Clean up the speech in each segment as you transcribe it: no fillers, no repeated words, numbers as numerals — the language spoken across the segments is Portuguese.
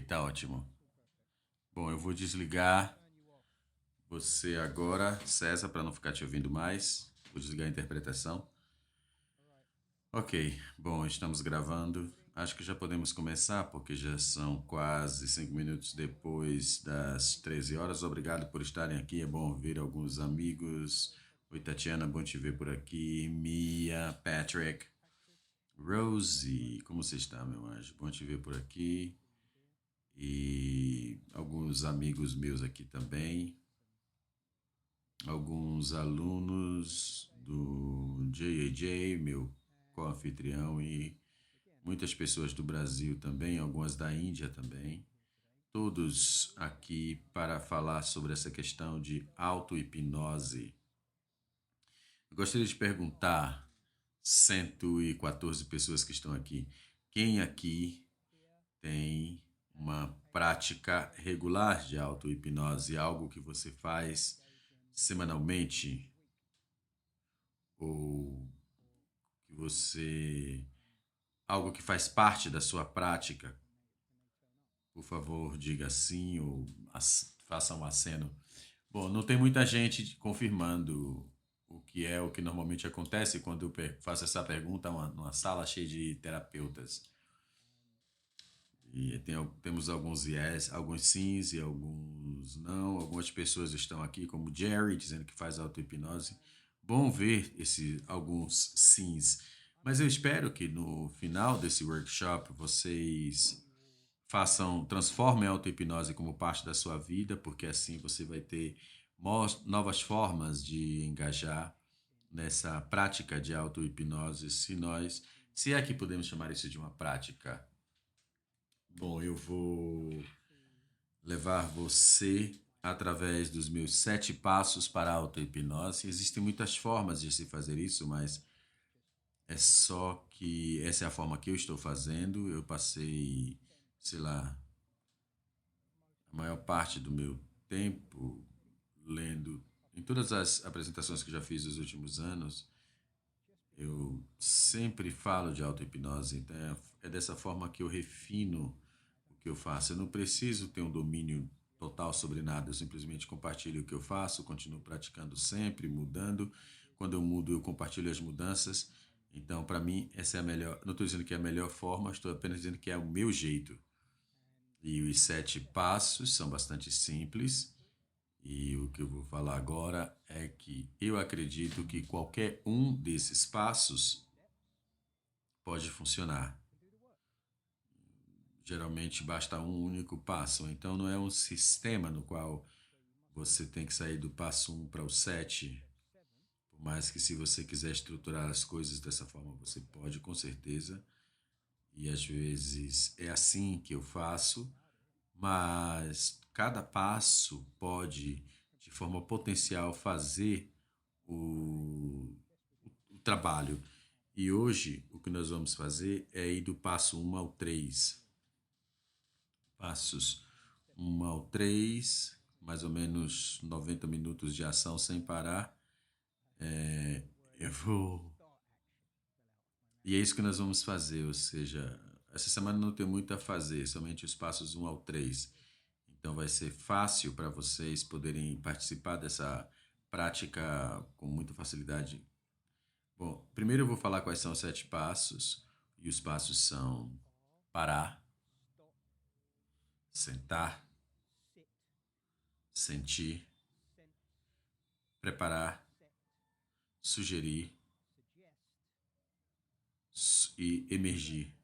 tá ótimo. Bom, eu vou desligar você agora, César, para não ficar te ouvindo mais. Vou desligar a interpretação. Ok, bom, estamos gravando. Acho que já podemos começar, porque já são quase 5 minutos depois das 13 horas. Obrigado por estarem aqui. É bom ver alguns amigos. Oi, Tatiana, bom te ver por aqui. Mia, Patrick, Rosie, como você está, meu anjo? Bom te ver por aqui. E alguns amigos meus aqui também. Alguns alunos do JAJ, meu co-anfitrião, e muitas pessoas do Brasil também, algumas da Índia também. Todos aqui para falar sobre essa questão de auto-hipnose. Eu gostaria de perguntar, 114 pessoas que estão aqui, quem aqui tem uma prática regular de auto-hipnose, algo que você faz semanalmente ou que você algo que faz parte da sua prática? Por favor, diga sim ou faça um aceno. Bom, não tem muita gente confirmando o que normalmente acontece quando eu faço essa pergunta numa sala cheia de terapeutas. E temos alguns yes, alguns sims e alguns não. Algumas pessoas estão aqui, como Jerry, dizendo que faz auto-hipnose. Bom ver alguns sims. Mas eu espero que no final desse workshop vocês transformem a auto-hipnose como parte da sua vida, porque assim você vai ter novas formas de engajar nessa prática de auto-hipnose, se é que podemos chamar isso de uma prática. Bom, eu vou levar você através dos meus 7 passos para a auto-hipnose. Existem muitas formas de se fazer isso, mas é só que essa é a forma que eu estou fazendo. Eu passei, sei lá, a maior parte do meu tempo lendo. Em todas as apresentações que eu já fiz nos últimos anos, eu sempre falo de auto-hipnose. Então é dessa forma que eu refino o que eu faço. Eu não preciso ter um domínio total sobre nada. Eu simplesmente compartilho o que eu faço, continuo praticando sempre, mudando. Quando eu mudo, eu compartilho as mudanças. Então, para mim, essa é a melhor. Não estou dizendo que é a melhor forma, estou apenas dizendo que é o meu jeito. E os 7 passos são bastante simples. E o que eu vou falar agora é que eu acredito que qualquer um desses passos pode funcionar. Geralmente basta um único passo, então não é um sistema no qual você tem que sair do passo 1 para o 7. Por mais que, se você quiser estruturar as coisas dessa forma, você pode, com certeza. E às vezes é assim que eu faço, mas cada passo pode, de forma potencial, fazer o trabalho. E hoje o que nós vamos fazer é ir do passo 1 ao 3. Passos 1 ao 3, mais ou menos 90 minutos de ação sem parar. É, eu vou. E é isso que nós vamos fazer, ou seja, essa semana não tem muito a fazer, somente os passos 1 ao 3. Então vai ser fácil para vocês poderem participar dessa prática com muita facilidade. Bom, primeiro eu vou falar quais são os 7 passos. E os passos são parar, sentar, sentir, preparar, sugerir e emergir.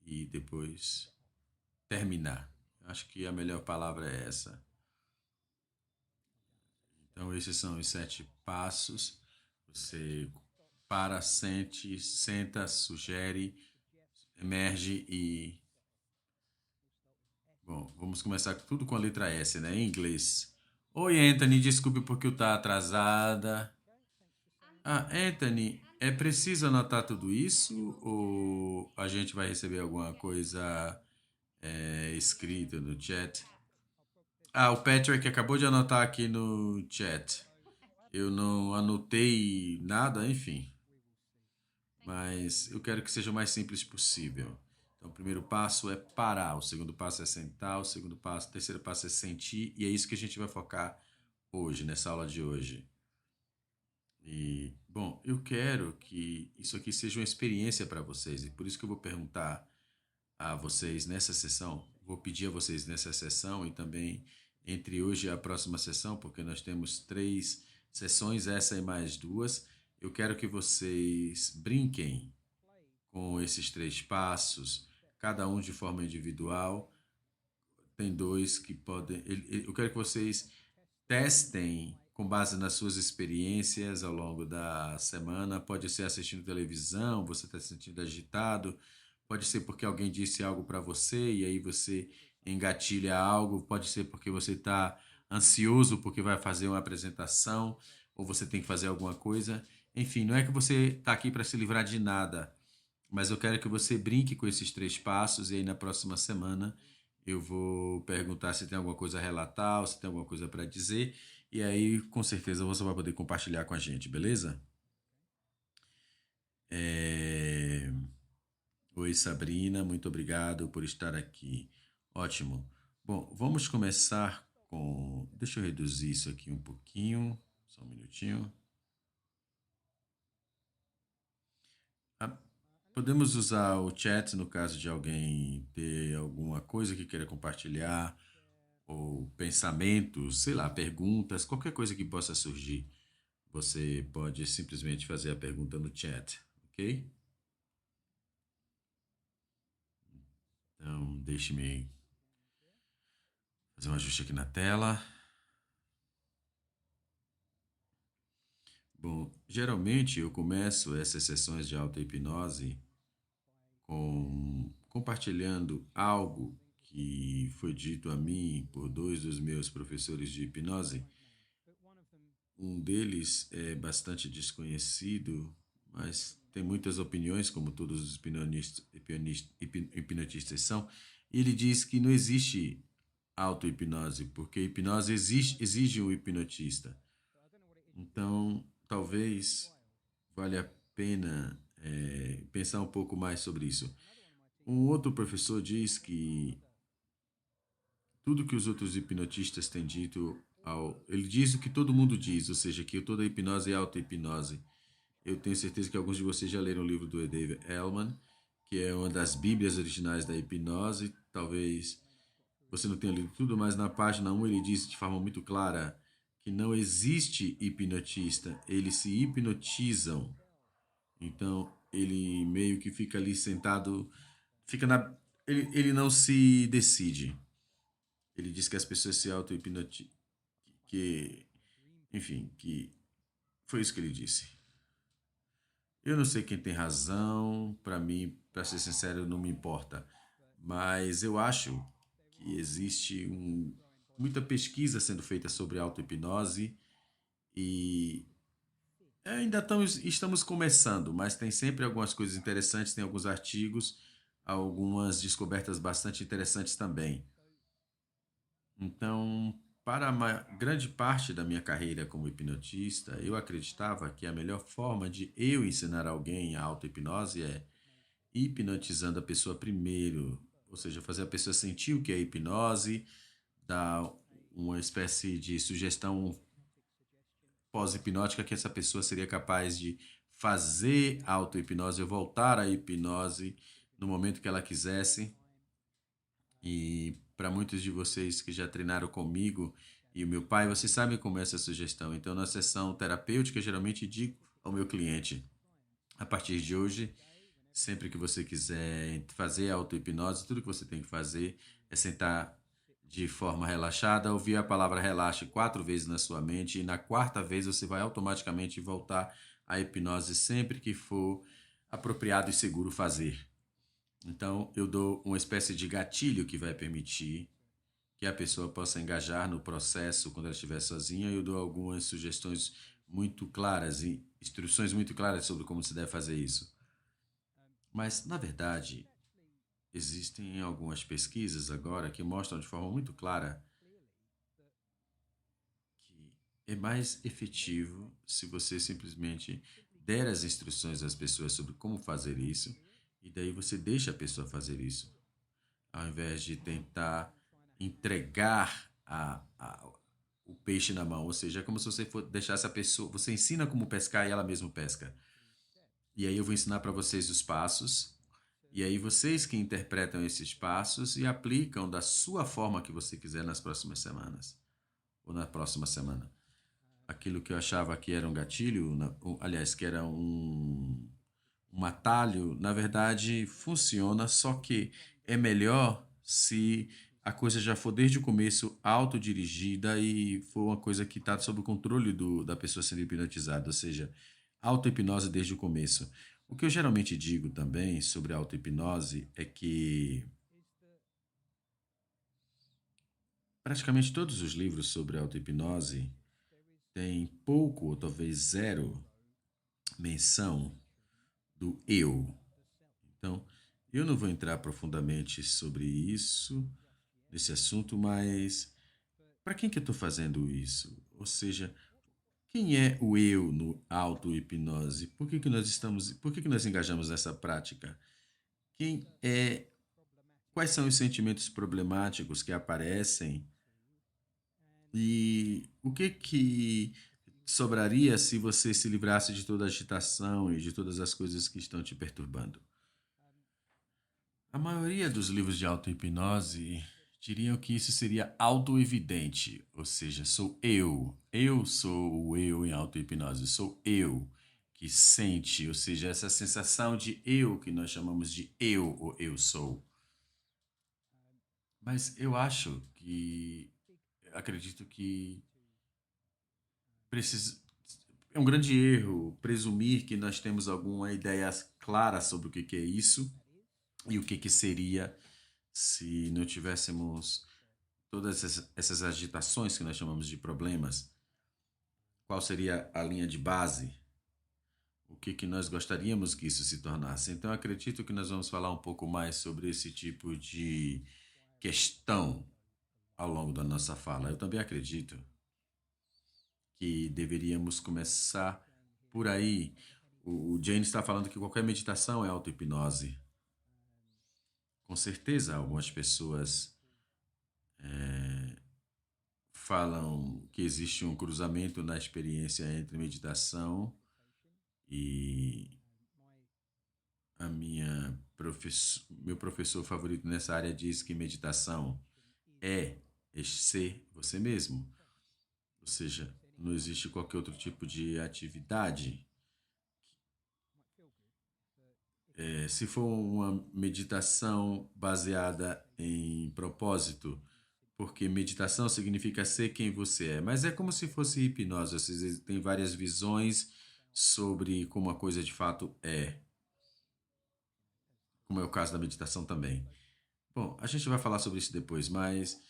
E depois terminar. Acho que a melhor palavra é essa. Então, esses são os 7 passos. Você para, sente, senta, sugere, emerge e. Bom, vamos começar tudo com a letra S, né? Em inglês. Oi, Anthony, desculpe porque eu tá atrasada. Ah, Anthony, é preciso anotar tudo isso ou a gente vai receber alguma coisa escrita no chat? Ah, o Patrick acabou de anotar aqui no chat. Eu não anotei nada, enfim. Mas eu quero que seja o mais simples possível. Então, o primeiro passo é parar, o segundo passo é sentar, o segundo passo, o terceiro passo é sentir, e é isso que a gente vai focar hoje, nessa aula de hoje. E, bom, eu quero que isso aqui seja uma experiência para vocês, e por isso que eu vou perguntar a vocês nessa sessão, vou pedir a vocês nessa sessão e também entre hoje e a próxima sessão, porque nós temos 3 sessões, essa e mais 2. Eu quero que vocês brinquem com esses 3 passos, cada um de forma individual. Tem dois que podem. Eu quero que vocês testem com base nas suas experiências ao longo da semana. Pode ser assistindo televisão, você está se sentindo agitado, pode ser porque alguém disse algo para você e aí você engatilha algo, pode ser porque você está ansioso porque vai fazer uma apresentação ou você tem que fazer alguma coisa. Enfim, não é que você está aqui para se livrar de nada, mas eu quero que você brinque com esses 3 passos e aí na próxima semana eu vou perguntar se tem alguma coisa a relatar ou se tem alguma coisa para dizer. E aí, com certeza, você vai poder compartilhar com a gente, beleza? É... Oi, Sabrina, muito obrigado por estar aqui. Ótimo. Bom, vamos começar com. Deixa eu reduzir isso aqui um pouquinho, só um minutinho. Ah, podemos usar o chat no caso de alguém ter alguma coisa que queira compartilhar, ou pensamentos, sei lá, perguntas, qualquer coisa que possa surgir. Você pode simplesmente fazer a pergunta no chat, ok? Então, deixe-me fazer um ajuste aqui na tela. Bom, geralmente eu começo essas sessões de auto-hipnose compartilhando algo que foi dito a mim por 2 dos meus professores de hipnose. Um deles é bastante desconhecido, mas tem muitas opiniões, como todos os hipnotistas são. E ele diz que não existe auto-hipnose, porque hipnose exige um hipnotista. Então, talvez valha a pena pensar um pouco mais sobre isso. Um outro professor diz que tudo que os outros hipnotistas têm dito, ele diz o que todo mundo diz, ou seja, que toda hipnose é auto-hipnose. Eu tenho certeza que alguns de vocês já leram o livro do David Ellman, que é uma das bíblias originais da hipnose. Talvez você não tenha lido tudo, mas na página 1 ele diz de forma muito clara que não existe hipnotista, eles se hipnotizam. Então, ele meio que fica ali sentado, fica na ele não se decide. Ele diz que as pessoas se auto-hipnotizam, que, enfim, que foi isso que ele disse. Eu não sei quem tem razão, para mim, para ser sincero, não me importa. Mas eu acho que existe muita pesquisa sendo feita sobre auto-hipnose e ainda estamos começando, mas tem sempre algumas coisas interessantes, tem alguns artigos, algumas descobertas bastante interessantes também. Então, para uma grande parte da minha carreira como hipnotista, eu acreditava que a melhor forma de eu ensinar alguém a auto-hipnose é hipnotizando a pessoa primeiro, ou seja, fazer a pessoa sentir o que é hipnose, dar uma espécie de sugestão pós-hipnótica que essa pessoa seria capaz de fazer a auto-hipnose ou voltar à hipnose no momento que ela quisesse. E para muitos de vocês que já treinaram comigo e o meu pai, vocês sabem como é essa sugestão. Então, na sessão terapêutica, geralmente digo ao meu cliente: a partir de hoje, sempre que você quiser fazer a auto-hipnose, tudo que você tem que fazer é sentar de forma relaxada, ouvir a palavra relaxe 4 vezes na sua mente e na quarta vez você vai automaticamente voltar à hipnose sempre que for apropriado e seguro fazer. Então, eu dou uma espécie de gatilho que vai permitir que a pessoa possa engajar no processo quando ela estiver sozinha. Eu dou algumas sugestões muito claras e instruções muito claras sobre como se deve fazer isso. Mas, na verdade, existem algumas pesquisas agora que mostram de forma muito clara que é mais efetivo se você simplesmente der as instruções às pessoas sobre como fazer isso E daí você deixa a pessoa fazer isso, ao invés de tentar entregar o peixe na mão. Ou seja, é como se você deixasse a pessoa. Você ensina como pescar e ela mesma pesca. E aí eu vou ensinar para vocês os passos. E aí vocês que interpretam esses passos e aplicam da sua forma que você quiser nas próximas semanas. Ou na próxima semana. Aquilo que eu achava que era um gatilho, aliás, que era um atalho, na verdade funciona, só que é melhor se a coisa já for desde o começo autodirigida e for uma coisa que está sob o controle da pessoa sendo hipnotizada, ou seja, auto-hipnose desde o começo. O que eu geralmente digo também sobre auto-hipnose é que praticamente todos os livros sobre auto-hipnose têm pouco ou talvez zero menção do eu. Então, eu não vou entrar profundamente sobre isso, nesse assunto, mas para quem que eu estou fazendo isso? Ou seja, quem é o eu no auto-hipnose? Por que nós engajamos nessa prática? Quem é, quais são os sentimentos problemáticos que aparecem e o que sobraria se você se livrasse de toda a agitação e de todas as coisas que estão te perturbando? A maioria dos livros de auto-hipnose diriam que isso seria auto-evidente, ou seja, sou eu. Eu sou o eu em auto-hipnose, sou eu que sente, ou seja, essa sensação de eu que nós chamamos de eu ou eu sou. Mas eu acho que, acredito que precisa, é um grande erro presumir que nós temos alguma ideia clara sobre o que é isso e o que seria se não tivéssemos todas essas agitações que nós chamamos de problemas. Qual seria a linha de base? O que nós gostaríamos que isso se tornasse? Então, eu acredito que nós vamos falar um pouco mais sobre esse tipo de questão ao longo da nossa fala. Eu também acredito que deveríamos começar por aí. O Jane está falando que qualquer meditação é auto-hipnose. Com certeza, algumas pessoas falam que existe um cruzamento na experiência entre meditação e meu professor favorito nessa área diz que meditação é ser você mesmo, ou seja, não existe qualquer outro tipo de atividade. Se for uma meditação baseada em propósito, porque meditação significa ser quem você é, mas é como se fosse hipnose, ou seja, tem várias visões sobre como a coisa de fato é, como é o caso da meditação também. Bom, a gente vai falar sobre isso depois, mas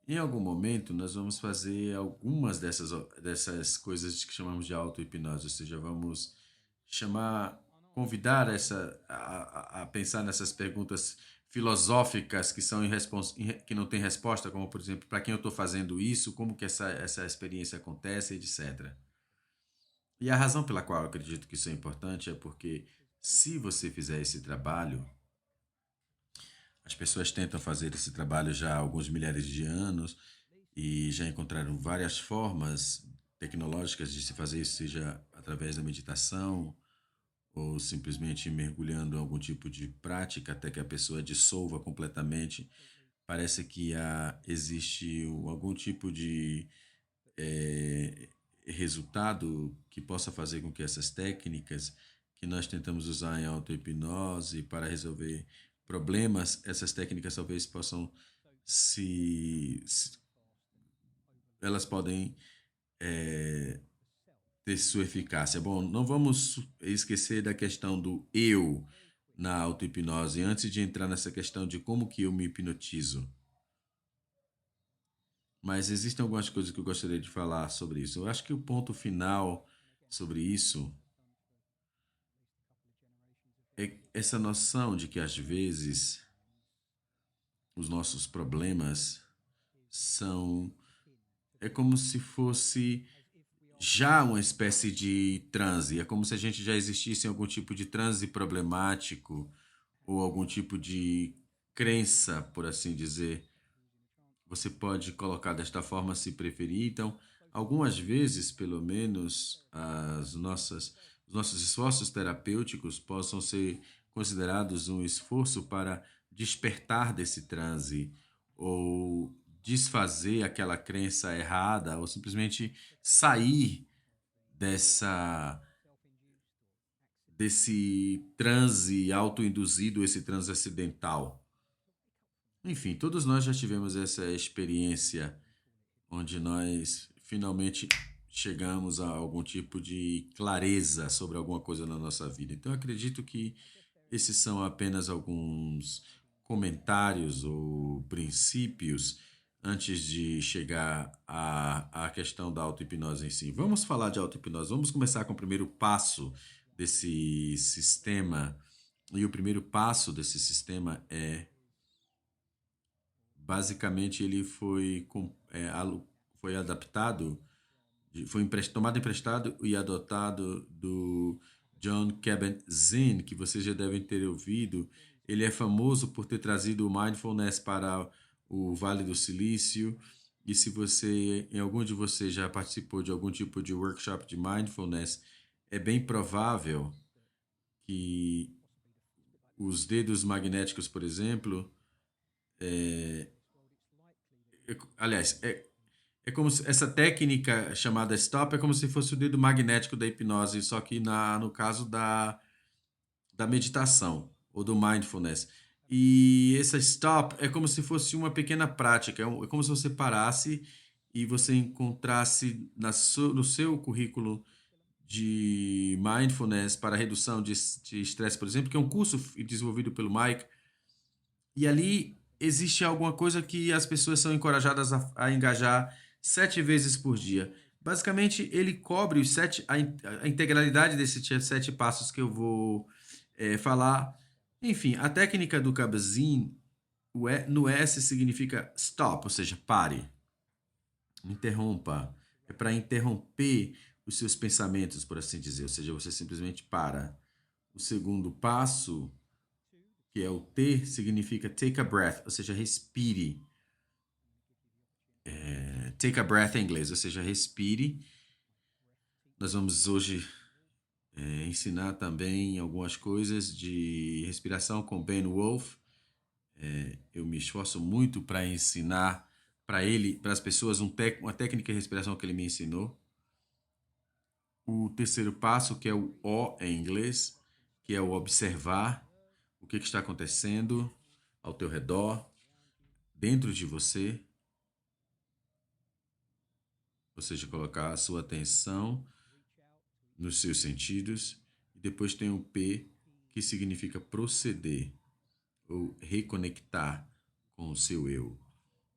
em algum momento nós vamos fazer algumas dessas coisas que chamamos de auto-hipnose, ou seja, vamos chamar, convidar a pensar nessas perguntas filosóficas que são que não têm resposta, como por exemplo, para quem eu estou fazendo isso, como que essa experiência acontece, etc. E a razão pela qual eu acredito que isso é importante é porque se você fizer esse trabalho, as pessoas tentam fazer esse trabalho já há alguns milhares de anos e já encontraram várias formas tecnológicas de se fazer isso, seja através da meditação ou simplesmente mergulhando em algum tipo de prática até que a pessoa dissolva completamente. Parece que existe algum tipo de resultado que possa fazer com que essas técnicas que nós tentamos usar em auto-hipnose para resolver problemas, essas técnicas talvez possam se elas podem ter sua eficácia. Bom, não vamos esquecer da questão do eu na auto-hipnose antes de entrar nessa questão de como que eu me hipnotizo. Mas existem algumas coisas que eu gostaria de falar sobre isso. Eu acho que o ponto final sobre isso é essa noção de que às vezes os nossos problemas são é como se fosse já uma espécie de transe, é como se a gente já existisse em algum tipo de transe problemático ou algum tipo de crença, por assim dizer. Você pode colocar desta forma se preferir. Então, algumas vezes, pelo menos, os nossos esforços terapêuticos possam ser considerados um esforço para despertar desse transe ou desfazer aquela crença errada ou simplesmente sair dessa desse transe autoinduzido, esse transe acidental. Enfim, todos nós já tivemos essa experiência onde nós finalmente chegamos a algum tipo de clareza sobre alguma coisa na nossa vida. Então, eu acredito que esses são apenas alguns comentários ou princípios antes de chegar à questão da auto-hipnose em si. Vamos falar de auto-hipnose. Vamos começar com o primeiro passo desse sistema. E o primeiro passo desse sistema é, basicamente, ele foi adaptado, tomado emprestado e adotado do John Kabat-Zinn, que vocês já devem ter ouvido. Ele é famoso por ter trazido o mindfulness para o Vale do Silício. E se algum de vocês já participou de algum tipo de workshop de mindfulness, é bem provável que os dedos magnéticos, por exemplo, aliás, é como se essa técnica chamada stop é como se fosse o dedo magnético da hipnose, só que no caso da meditação ou do mindfulness. E essa stop é como se fosse uma pequena prática, é como se você parasse e você encontrasse no seu currículo de mindfulness para redução de estresse, por exemplo, que é um curso desenvolvido pelo Mike, e ali existe alguma coisa que as pessoas são encorajadas a engajar 7 vezes por dia. Basicamente, ele cobre a integralidade desses 7 passos que eu vou falar. Enfim, a técnica do Kabat-Zinn, no S significa stop, ou seja, pare, interrompa. É para interromper os seus pensamentos, por assim dizer, ou seja, você simplesmente para. O segundo passo, que é o T, significa take a breath, ou seja, respire. Take a breath em inglês, ou seja, respire. Nós vamos hoje ensinar também algumas coisas de respiração com Ben Wolf. Eu me esforço muito para ensinar para as pessoas, uma técnica de respiração que ele me ensinou. O terceiro passo, que é o O em inglês, que é o observar o que está acontecendo ao teu redor, dentro de você, ou seja, colocar a sua atenção nos seus sentidos. E depois tem o P, que significa proceder ou reconectar com o seu eu.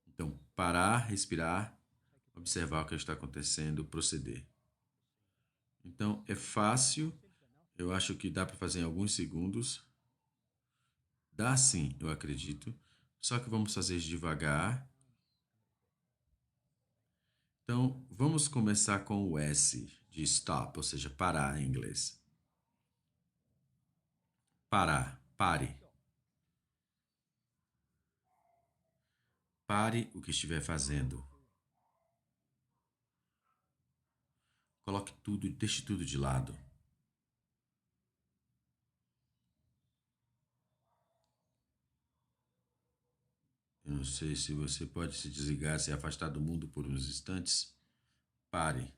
Então, parar, respirar, observar o que está acontecendo, proceder. Então, é fácil, eu acho que dá para fazer em alguns segundos. Dá sim, eu acredito. Só que vamos fazer devagar. Então, vamos começar com o S de stop, ou seja, parar em inglês. Parar, pare. Pare o que estiver fazendo. Coloque tudo, deixe tudo de lado. Eu não sei se você pode se desligar, se afastar do mundo por uns instantes. Pare.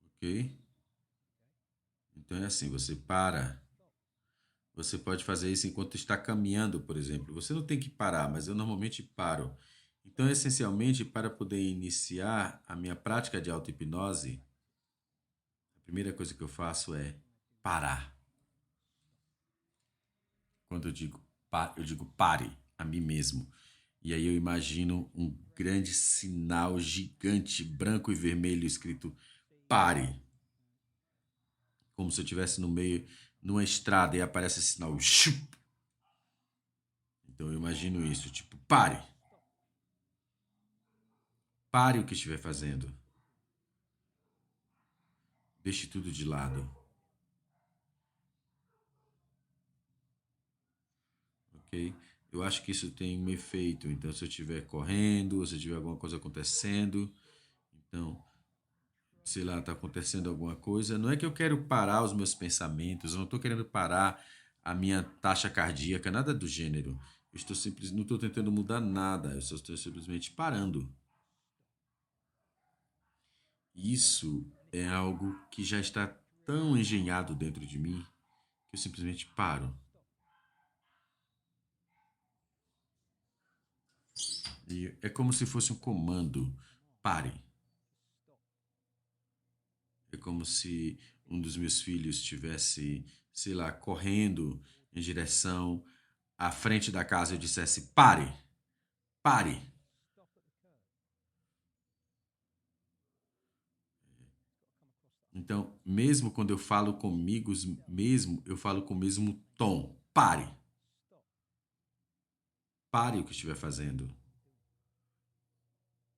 Ok? Então é assim, você para. Você pode fazer isso enquanto está caminhando, por exemplo. Você não tem que parar, mas eu normalmente paro. Então, essencialmente, para poder iniciar a minha prática de auto-hipnose, a primeira coisa que eu faço é parar. Quando eu digo pare a mim mesmo. E aí eu imagino um grande sinal gigante, branco e vermelho, escrito pare. Como se eu estivesse no meio, numa estrada e aparece esse sinal. Chup. Então eu imagino isso, tipo, pare. Pare o que estiver fazendo. Deixe tudo de lado, ok? Eu acho que isso tem um efeito. Então, se eu estiver correndo, ou se tiver alguma coisa acontecendo, então, sei lá, está acontecendo alguma coisa. Não é que eu quero parar os meus pensamentos, eu não estou querendo parar a minha taxa cardíaca, nada do gênero. Não estou tentando mudar nada, eu só estou simplesmente parando. Isso é algo que já está tão engenhado dentro de mim que eu simplesmente paro. E é como se fosse um comando. Pare. É como se um dos meus filhos estivesse, sei lá, correndo em direção à frente da casa e eu dissesse: pare, pare. Então, mesmo quando eu falo comigo mesmo, eu falo com o mesmo tom. Pare. Pare o que estiver fazendo.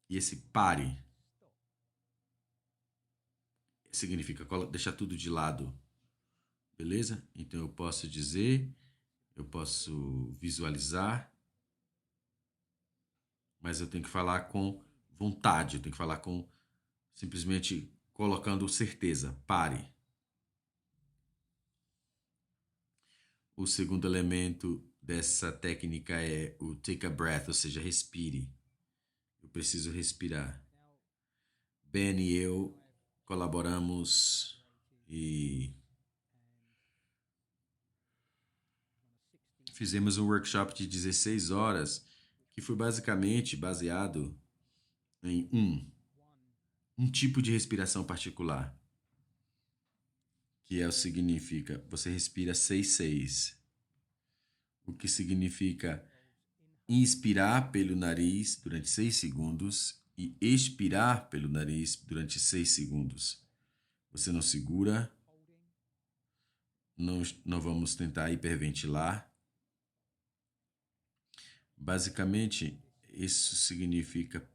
E esse pare significa deixar tudo de lado. Beleza? Então eu posso dizer, eu posso visualizar, mas eu tenho que falar com vontade, eu tenho que falar com simplesmente colocando certeza. Pare. O segundo elemento dessa técnica é o take a breath, ou seja, respire. Eu preciso respirar. Ben e eu colaboramos e fizemos um workshop de 16 horas que foi basicamente baseado em um tipo de respiração particular, que é o significa, você respira 6-6, o que significa inspirar pelo nariz durante 6 segundos e expirar pelo nariz durante 6 segundos. Você não segura, não vamos tentar hiperventilar. Basicamente, isso significa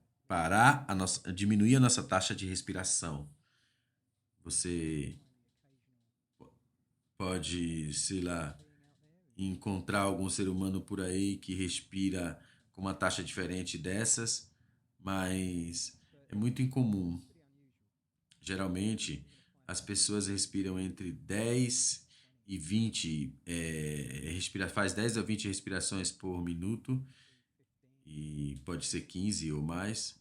diminuir a nossa taxa de respiração. Você pode, sei lá, encontrar algum ser humano por aí que respira com uma taxa diferente dessas, mas é muito incomum. Geralmente, as pessoas respiram entre 10 e 20, faz 10 a 20 respirações por minuto, e pode ser 15 ou mais.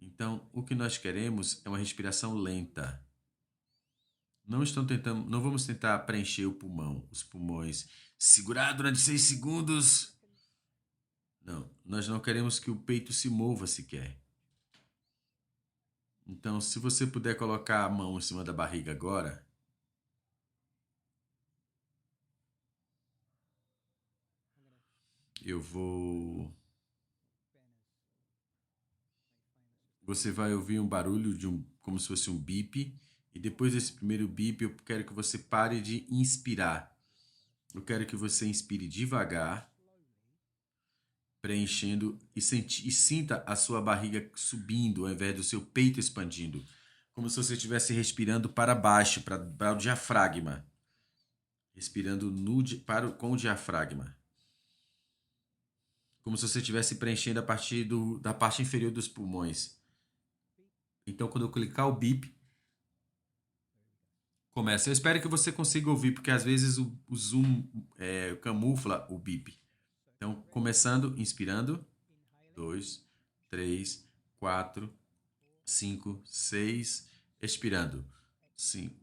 Então, o que nós queremos é uma respiração lenta. Não vamos tentar preencher os pulmões, segurar durante 6 segundos. Não, nós não queremos que o peito se mova sequer. Então, se você puder colocar a mão em cima da barriga agora, eu vou. Você vai ouvir um barulho como se fosse um bip, e depois desse primeiro bip, eu quero que você pare de inspirar. Eu quero que você inspire devagar, preenchendo e sinta a sua barriga subindo ao invés do seu peito expandindo, como se você estivesse respirando para baixo, para o diafragma, respirando com o diafragma, como se você estivesse preenchendo a partir da parte inferior dos pulmões. Então, quando eu clicar o bip, começa. Eu espero que você consiga ouvir, porque às vezes o Zoom camufla o bip. Então, começando, inspirando. 2, 3, 4, 5, 6. Expirando. 5,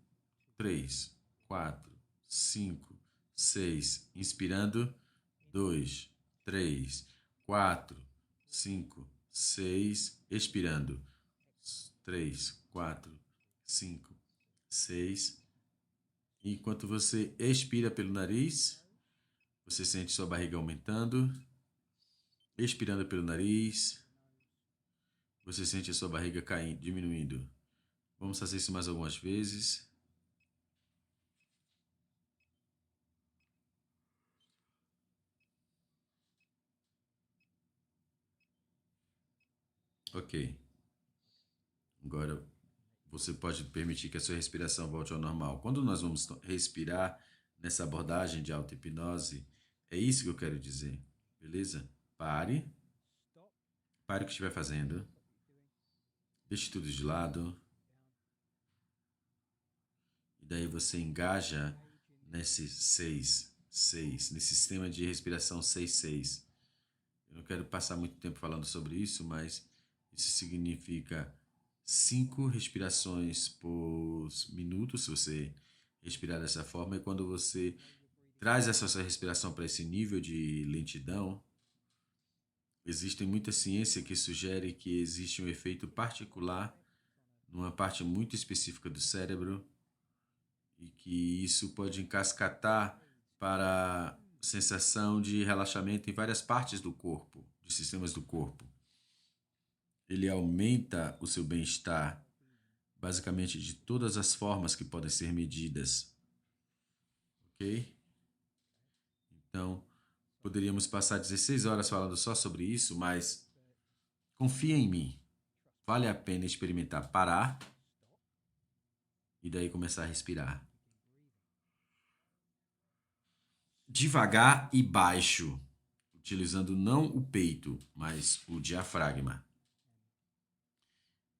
3, 4, 5, 6. Inspirando. 2, 3, 4, 5, 6. Expirando. 3, 4, 5, 6. Enquanto você expira pelo nariz, você sente sua barriga aumentando. Expirando pelo nariz, você sente a sua barriga caindo, diminuindo. Vamos fazer isso mais algumas vezes. Ok. Agora você pode permitir que a sua respiração volte ao normal. Quando nós vamos respirar nessa abordagem de auto-hipnose, é isso que eu quero dizer, beleza? Pare o que estiver fazendo, deixe tudo de lado, e daí você engaja nesse 6-6, nesse sistema de respiração 6-6. Eu não quero passar muito tempo falando sobre isso, mas isso significa 5 respirações por minuto, se você respirar dessa forma. E quando você traz essa sua respiração para esse nível de lentidão, existe muita ciência que sugere que existe um efeito particular numa parte muito específica do cérebro e que isso pode encascatar para sensação de relaxamento em várias partes do corpo, de sistemas do corpo. Ele aumenta o seu bem-estar, basicamente de todas as formas que podem ser medidas, ok? Então, poderíamos passar 16 horas falando só sobre isso, mas confia em mim. Vale a pena experimentar parar e daí começar a respirar. Devagar e baixo, utilizando não o peito, mas o diafragma.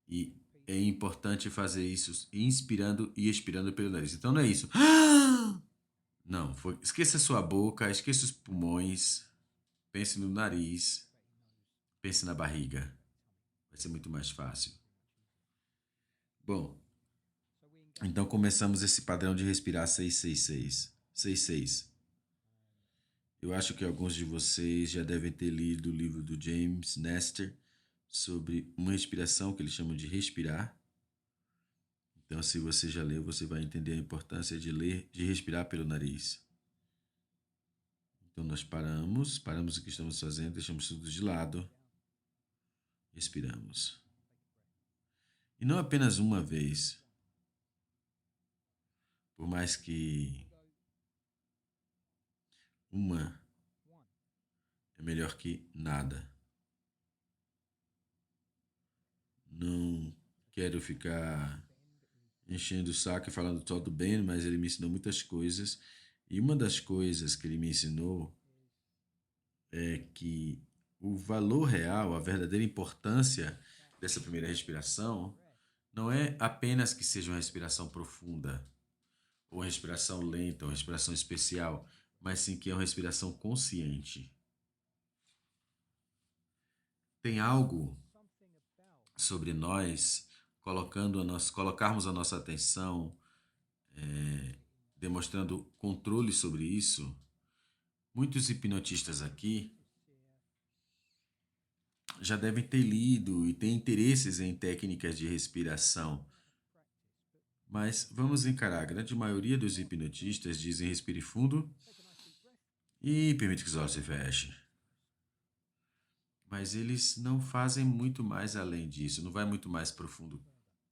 E é importante fazer isso inspirando e expirando pelo nariz. Então não é isso. Não, esqueça sua boca, esqueça os pulmões, pense no nariz, pense na barriga. Vai ser muito mais fácil. Bom, então começamos esse padrão de respirar 666. 66. Eu acho que alguns de vocês já devem ter lido o livro do James Nestor sobre uma respiração que eles chamam de respirar. Então, se você já leu, você vai entender a importância de ler, de respirar pelo nariz. Então, nós paramos o que estamos fazendo, deixamos tudo de lado, respiramos. E não apenas uma vez, por mais que uma é melhor que nada. Não quero ficar enchendo o saco e falando todo bem, mas ele me ensinou muitas coisas. E uma das coisas que ele me ensinou é que o valor real, a verdadeira importância dessa primeira respiração não é apenas que seja uma respiração profunda, ou uma respiração lenta, ou uma respiração especial, mas sim que é uma respiração consciente. Tem algo sobre nós colocarmos a nossa atenção, demonstrando controle sobre isso. Muitos hipnotistas aqui já devem ter lido e têm interesses em técnicas de respiração. Mas vamos encarar, a grande maioria dos hipnotistas dizem respire fundo e permite que os olhos se fechem. Mas eles não fazem muito mais além disso, não vai muito mais profundo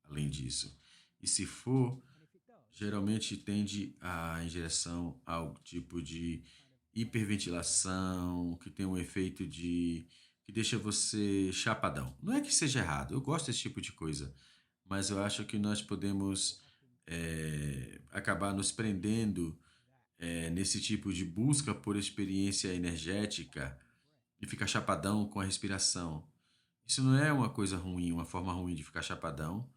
além disso. E se for, geralmente tende em direção ao tipo de hiperventilação, que tem um efeito que deixa você chapadão. Não é que seja errado, eu gosto desse tipo de coisa, mas eu acho que nós podemos acabar nos prendendo nesse tipo de busca por experiência energética e ficar chapadão com a respiração. Isso não é uma coisa ruim, uma forma ruim de ficar chapadão,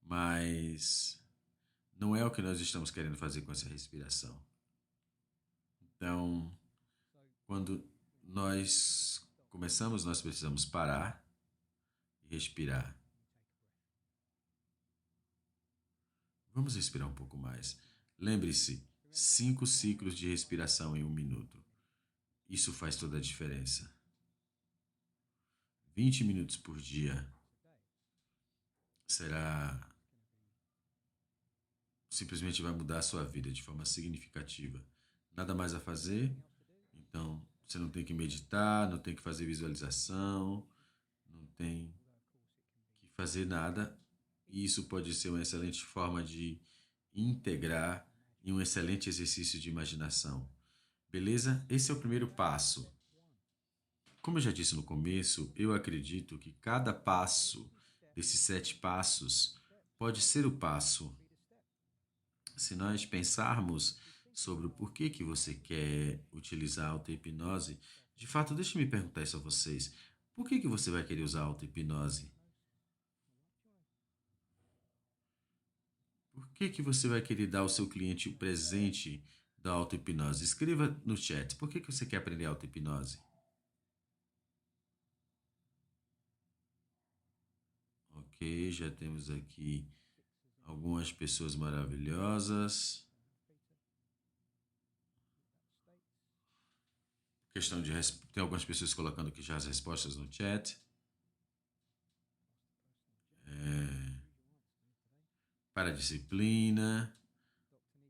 mas não é o que nós estamos querendo fazer com essa respiração. Então, quando nós começamos, nós precisamos parar e respirar. Vamos respirar um pouco mais. Lembre-se, 5 ciclos de respiração em 1 minuto. Isso faz toda a diferença. 20 minutos por dia simplesmente vai mudar a sua vida de forma significativa. Nada mais a fazer, então você não tem que meditar, não tem que fazer visualização, não tem que fazer nada. E isso pode ser uma excelente forma de integrar em um excelente exercício de imaginação. Beleza? Esse é o primeiro passo. Como eu já disse no começo, eu acredito que cada passo desses 7 passos pode ser o passo. Se nós pensarmos sobre o porquê que você quer utilizar a auto-hipnose, de fato, deixe me perguntar isso a vocês. Por que que você vai querer usar a auto-hipnose? Por que que você vai querer dar ao seu cliente o presente da auto-hipnose? Escreva no chat. Por que que você quer aprender auto-hipnose? Ok, já temos aqui algumas pessoas maravilhosas. Tem algumas pessoas colocando aqui já as respostas no chat. Para a disciplina,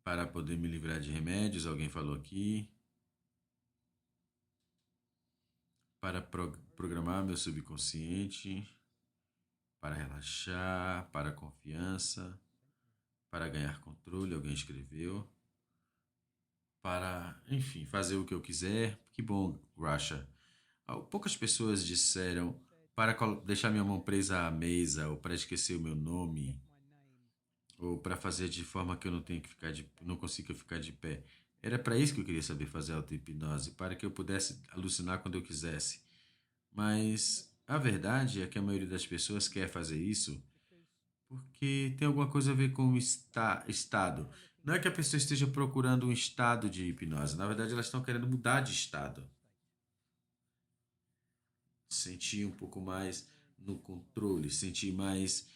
para poder me livrar de remédios, alguém falou aqui. Para programar meu subconsciente, para relaxar, para confiança, para ganhar controle, alguém escreveu. Para, enfim, fazer o que eu quiser. Que bom, Rasha. Poucas pessoas disseram para deixar minha mão presa à mesa, ou para esquecer o meu nome, ou para fazer de forma que eu não tenha que não consiga ficar de pé. Era para isso que eu queria saber fazer auto-hipnose, para que eu pudesse alucinar quando eu quisesse. Mas a verdade é que a maioria das pessoas quer fazer isso porque tem alguma coisa a ver com o estado. Não é que a pessoa esteja procurando um estado de hipnose, na verdade elas estão querendo mudar de estado. Sentir um pouco mais no controle, sentir mais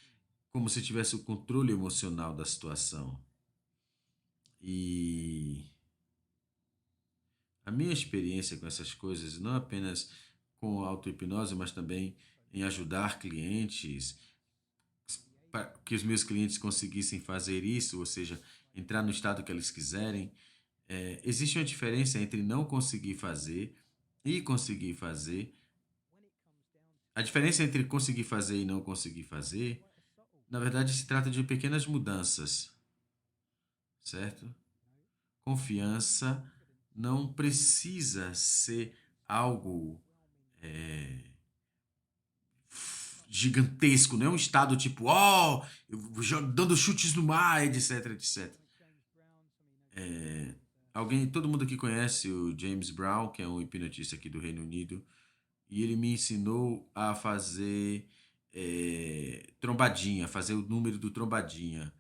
como se tivesse o controle emocional da situação. E a minha experiência com essas coisas, não apenas com a auto-hipnose, mas também em ajudar clientes, para que os meus clientes conseguissem fazer isso, ou seja, entrar no estado que eles quiserem, existe uma diferença entre não conseguir fazer e conseguir fazer. A diferença entre conseguir fazer e não conseguir fazer, na verdade, se trata de pequenas mudanças, certo? Confiança não precisa ser algo gigantesco, não é um estado tipo, ó, dando chutes no mar, etc, etc. Todo mundo aqui conhece o James Brown, que é um hipnotista aqui do Reino Unido, e ele me ensinou a fazer trombadinha, fazer o número do trombadinha,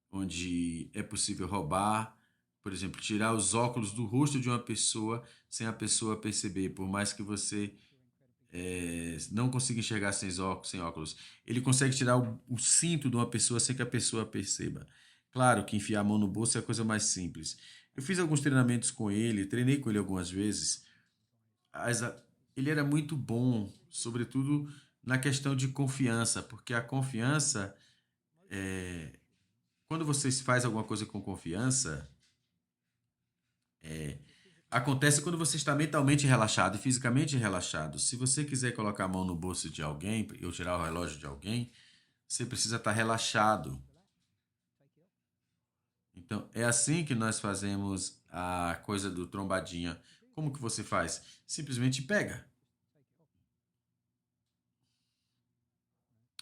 onde é possível roubar, por exemplo, tirar os óculos do rosto de uma pessoa sem a pessoa perceber, por mais que você não consiga enxergar sem óculos. Ele consegue tirar o cinto de uma pessoa sem que a pessoa perceba. Claro que enfiar a mão no bolso é a coisa mais simples. Eu fiz alguns treinamentos com ele, treinei com ele algumas vezes. Mas ele era muito bom, sobretudo na questão de confiança, porque a confiança, quando você faz alguma coisa com confiança, acontece quando você está mentalmente relaxado e fisicamente relaxado. Se você quiser colocar a mão no bolso de alguém ou tirar o relógio de alguém, você precisa estar relaxado. Então, é assim que nós fazemos a coisa do trombadinha. Como que você faz? Simplesmente pega.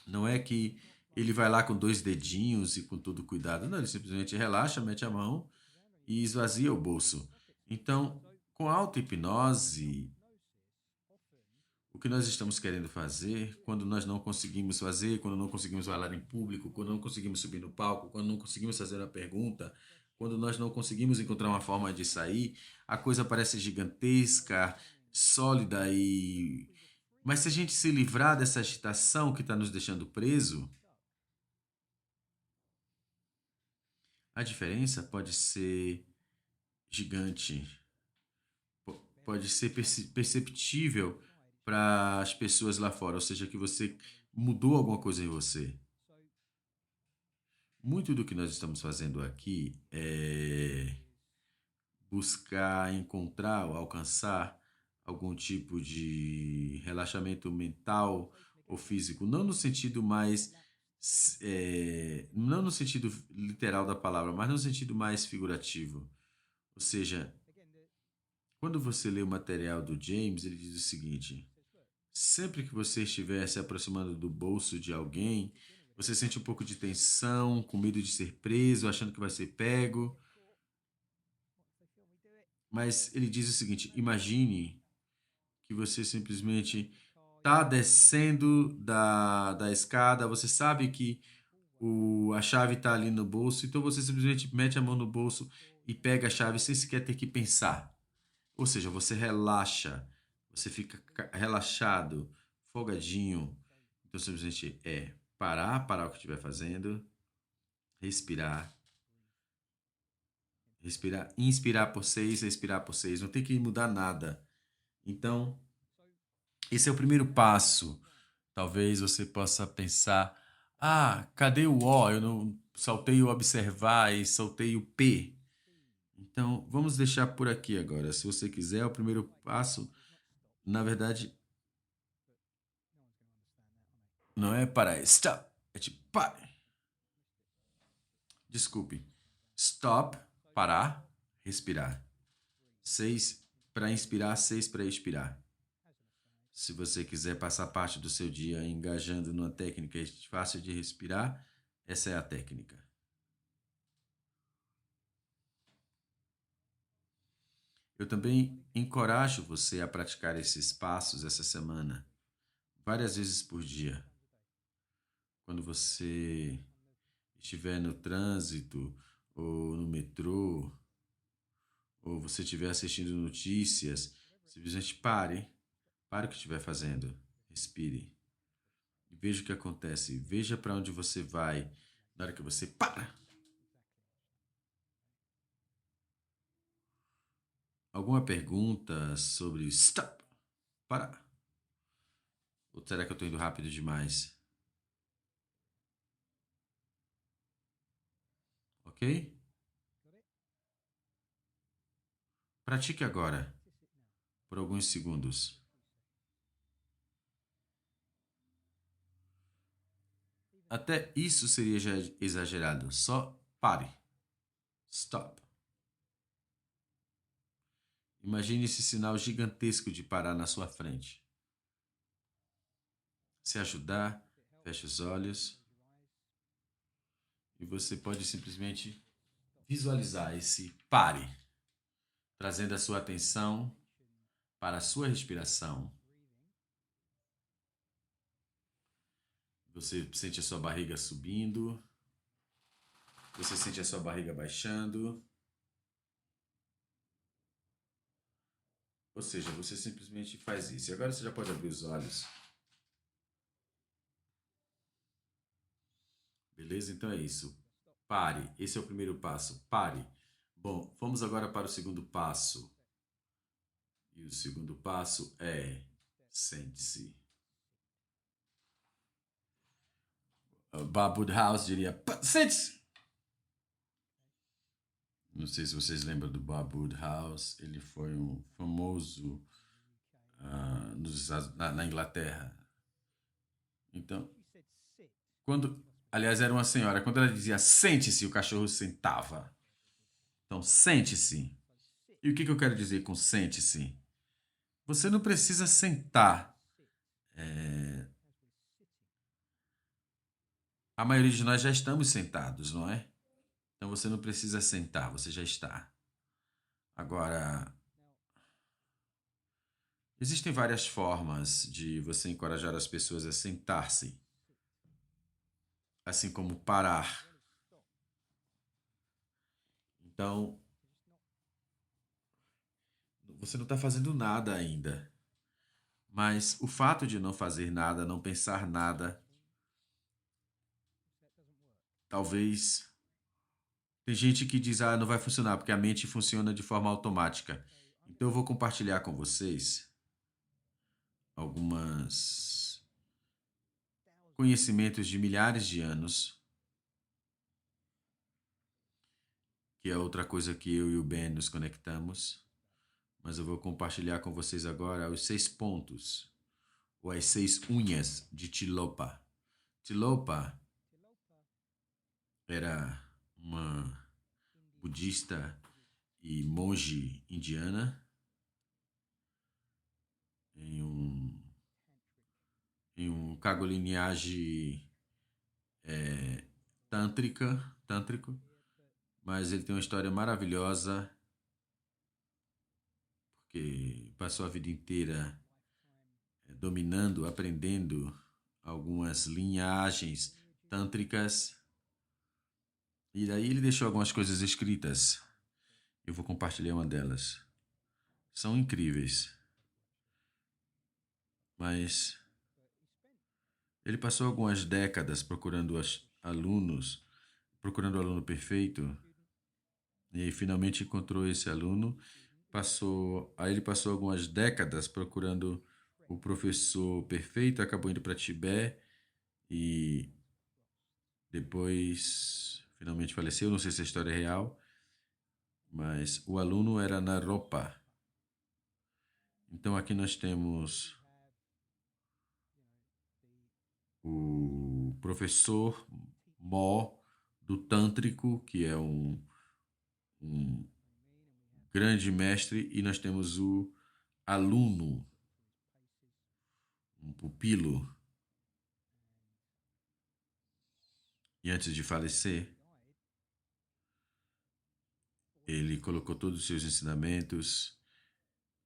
Não é que ele vai lá com dois dedinhos e com todo cuidado. Não, ele simplesmente relaxa, mete a mão e esvazia o bolso. Então, com a auto-hipnose, o que nós estamos querendo fazer, quando nós não conseguimos fazer, quando não conseguimos falar em público, quando não conseguimos subir no palco, quando não conseguimos fazer uma pergunta, quando nós não conseguimos encontrar uma forma de sair, a coisa parece gigantesca, sólida e. Mas se a gente se livrar dessa agitação que está nos deixando preso, a diferença pode ser gigante, pode ser perceptível para as pessoas lá fora, ou seja, que você mudou alguma coisa em você. Muito do que nós estamos fazendo aqui é buscar encontrar ou alcançar algum tipo de relaxamento mental ou físico, não no sentido mais, não no sentido literal da palavra, mas no sentido mais figurativo. Ou seja, quando você lê o material do James, ele diz o seguinte: sempre que você estiver se aproximando do bolso de alguém, Você sente um pouco de tensão, com medo de ser preso, achando que vai ser pego. Mas ele diz o seguinte: imagine que você simplesmente está descendo da escada, você sabe que a chave está ali no bolso, então você simplesmente mete a mão no bolso e pega a chave sem sequer ter que pensar. Ou seja, você relaxa, você fica relaxado, folgadinho. Então simplesmente é parar o que estiver fazendo, respirar, respirar, inspirar por 6, expirar por 6. Não tem que mudar nada. Então, esse é o primeiro passo. Talvez você possa pensar: ah, cadê o O? Eu não saltei o observar e saltei o P. Então, vamos deixar por aqui agora. Se você quiser, o primeiro passo, na verdade, não é parar, é stop. É tipo, pare. Desculpe. Stop, parar, respirar. 6 para inspirar, 6 para expirar. Se você quiser passar parte do seu dia engajando numa técnica fácil de respirar, essa é a técnica. Eu também encorajo você a praticar esses passos essa semana, várias vezes por dia. Quando você estiver no trânsito, ou no metrô, ou você estiver assistindo notícias, simplesmente pare o que estiver fazendo, respire e veja o que acontece, veja para onde você vai na hora que você para. Alguma pergunta sobre stop, parar? Ou será que eu estou indo rápido demais? Ok? Pratique agora, por alguns segundos. Até isso seria já exagerado. Só pare. Stop. Imagine esse sinal gigantesco de parar na sua frente. Se ajudar, feche os olhos e você pode simplesmente visualizar esse pare, trazendo a sua atenção para a sua respiração. Você sente a sua barriga subindo, você sente a sua barriga baixando. Ou seja, você simplesmente faz isso. E agora você já pode abrir os olhos. Beleza? Então é isso. Pare. Esse é o primeiro passo. Pare. Bom, vamos agora para o segundo passo. E o segundo passo é sente-se. Bob Woodhouse diria: sente-se! Não sei se vocês lembram do Bob Woodhouse. Ele foi um famoso na Inglaterra. Então, aliás, era uma senhora. Quando ela dizia sente-se, o cachorro sentava. Então, sente-se. E o que eu quero dizer com sente-se? Você não precisa sentar. A maioria de nós já estamos sentados, não é? Então você não precisa sentar, você já está. Agora, existem várias formas de você encorajar as pessoas a sentar-se, assim como parar. Então, você não está fazendo nada ainda. Mas o fato de não fazer nada, não pensar nada, talvez. Tem gente que diz: ah, não vai funcionar, porque a mente funciona de forma automática. Então eu vou compartilhar com vocês alguns conhecimentos de milhares de anos, que é outra coisa que eu e o Ben nos conectamos. Mas eu vou compartilhar com vocês agora os 6 pontos, ou as 6 unhas de Tilopa. Tilopa era uma budista e monge indiana em um cargo lineage tântrico, mas ele tem uma história maravilhosa, porque passou a vida inteira dominando, aprendendo algumas linhagens tântricas, e daí ele deixou algumas coisas escritas. Eu vou compartilhar uma delas. São incríveis, mas ele passou algumas décadas procurando o aluno perfeito, e aí finalmente encontrou esse aluno. Aí ele passou algumas décadas procurando o professor perfeito, acabou indo para Tibete e depois finalmente faleceu. Não sei se a história é real, mas o aluno era Naropa. Então aqui nós temos o professor Mo do Tântrico, que é um grande mestre, e nós temos o aluno, um pupilo. E antes de falecer, ele colocou todos os seus ensinamentos,